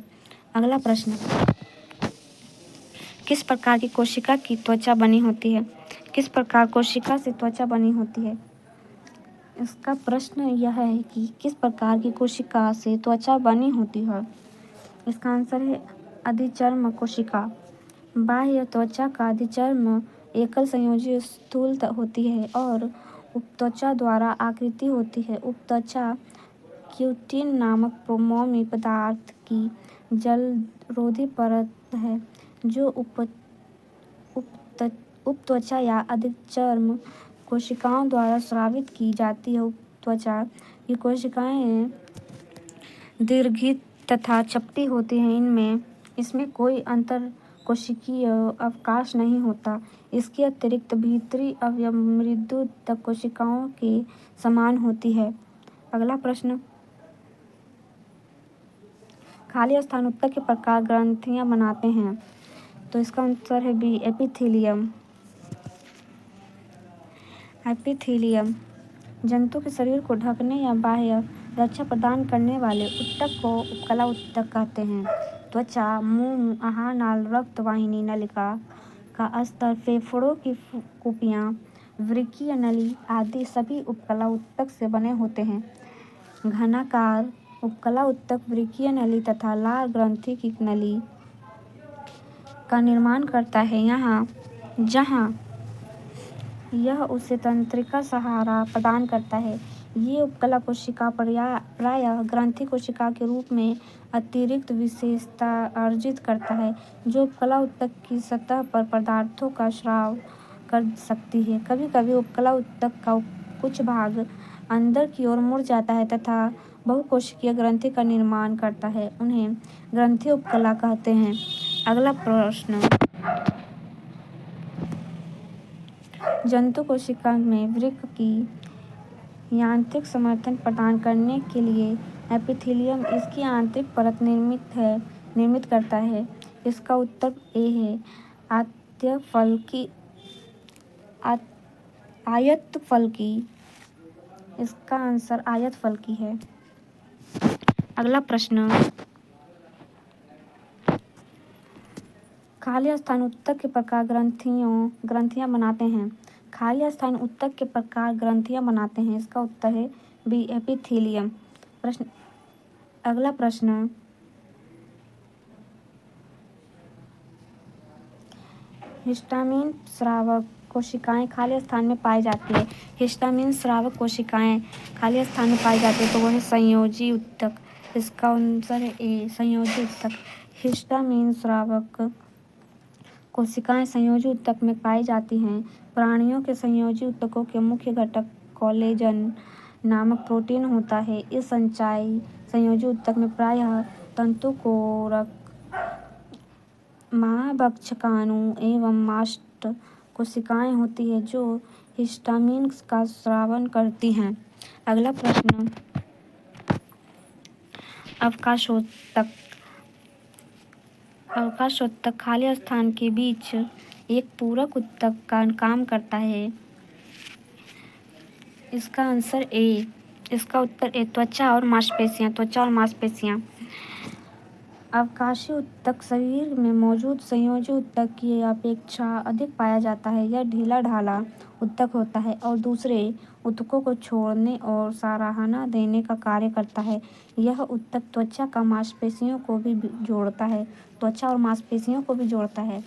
अगला प्रश्न, किस प्रकार की कोशिका की त्वचा बनी होती है? किस प्रकार कोशिका से त्वचा बनी होती है? इसका प्रश्न यह है कि किस प्रकार की कोशिका से त्वचा बनी होती है। इसका आंसर है अधिचर्म कोशिका। बाह्य त्वचा का अधिचर्म एकल संयोजी स्थूल होती है और उपत्वचा द्वारा आकृति होती है। उपत्वचा क्यूटिन नामक मोमी पदार्थ की जलरोधी परत है, जो उपत्वचा या अधिचर्म कोशिकाओं द्वारा स्रावित की जाती है। उपत्वचा की कोशिकाएं दीर्घित तथा चपटी होती हैं। इसमें कोई अंतरकोशिकीय अवकाश नहीं होता। इसके अतिरिक्त भीतरी अवयव मृदु ऊतक कोशिकाओं के समान होती है। अगला प्रश्न, खाली स्थान उत्तक के प्रकार ग्रंथियां बनाते हैं। तो इसका आंसर है बी, एपिथेलियम। एपिथेलियम जंतु के शरीर को ढकने या बाह्य रक्षा प्रदान करने वाले ऊतक को उपकला ऊतक कहते हैं। त्वचा, मुंह, आहार नाल, रक्त वाहिनी, नलिका का स्तर, फेफड़ों की कुपियां, वृक्कीय नली आदि सभी उपकला ऊतक से बने होते हैं। घनाकार उपकला ऊतक वृक्कीय नली तथा लार ग्रंथि की नली का निर्माण करता है, जहाँ यह उसे तंत्रिका सहारा प्रदान करता है। ये उपकला कोशिका प्रायः ग्रंथि कोशिका के रूप में अतिरिक्त विशेषता अर्जित करता है, जो उपकला ऊतक की सतह पर पदार्थों का स्राव कर सकती है। कभी कभी उपकला ऊतक का कुछ भाग अंदर की ओर मुड़ जाता है तथा बहुकोशिकीय ग्रंथि का निर्माण करता है, उन्हें ग्रंथि उपकला कहते हैं। अगला प्रश्न, जंतु कोशिका में वृक्क की यांत्रिक समर्थन प्रदान करने के लिए एपिथेलियम इसकी आंतरिक परत निर्मित करता है। इसका उत्तर ए है, आयतफलकी। इसका आंसर आयतफलकी है। अगला प्रश्न, खाली स्थान ऊतक के प्रकार ग्रंथियां बनाते हैं। खाली स्थान ऊतक के प्रकार ग्रंथियां बनाते हैं। इसका उत्तर है बी, एपिथेलियम। अगला प्रश्न, हिस्टामिन स्रावक कोशिकाएं खाली स्थान में पाई जाती है। हिस्टामिन स्रावक कोशिकाएं खाली स्थान में पाई जाती है, तो वह है संयोजी ऊतक। इसका आंसर है ए, संयोजी ऊतक। हिस्टामिन स्रावक कोशिकाएं संयोजी ऊतक में पाई जाती हैं। प्राणियों के संयोजी ऊतकों के मुख्य घटक कोलेजन नामक प्रोटीन होता है। इस संयोजी ऊतक में प्रायः तंतुकोरक, महाभक्षकाणु एवं मास्ट कोशिकाएं होती हैं, जो हिस्टामिन का स्रावन करती हैं। अगला प्रश्न, अवकाशोतक खाली स्थान के बीच एक पूरक ऊतक का काम करता है। इसका आंसर ए, इसका उत्तर ए, त्वचा और मांसपेशियां। अवकाशीय ऊतक शरीर में मौजूद संयोजी ऊतक की अपेक्षा अधिक पाया जाता है। यह ढीला ढाला ऊतक होता है और दूसरे ऊतकों को छोड़ने और सहारा देने का कार्य करता है। यह ऊतक त्वचा और मांसपेशियों को भी जोड़ता है।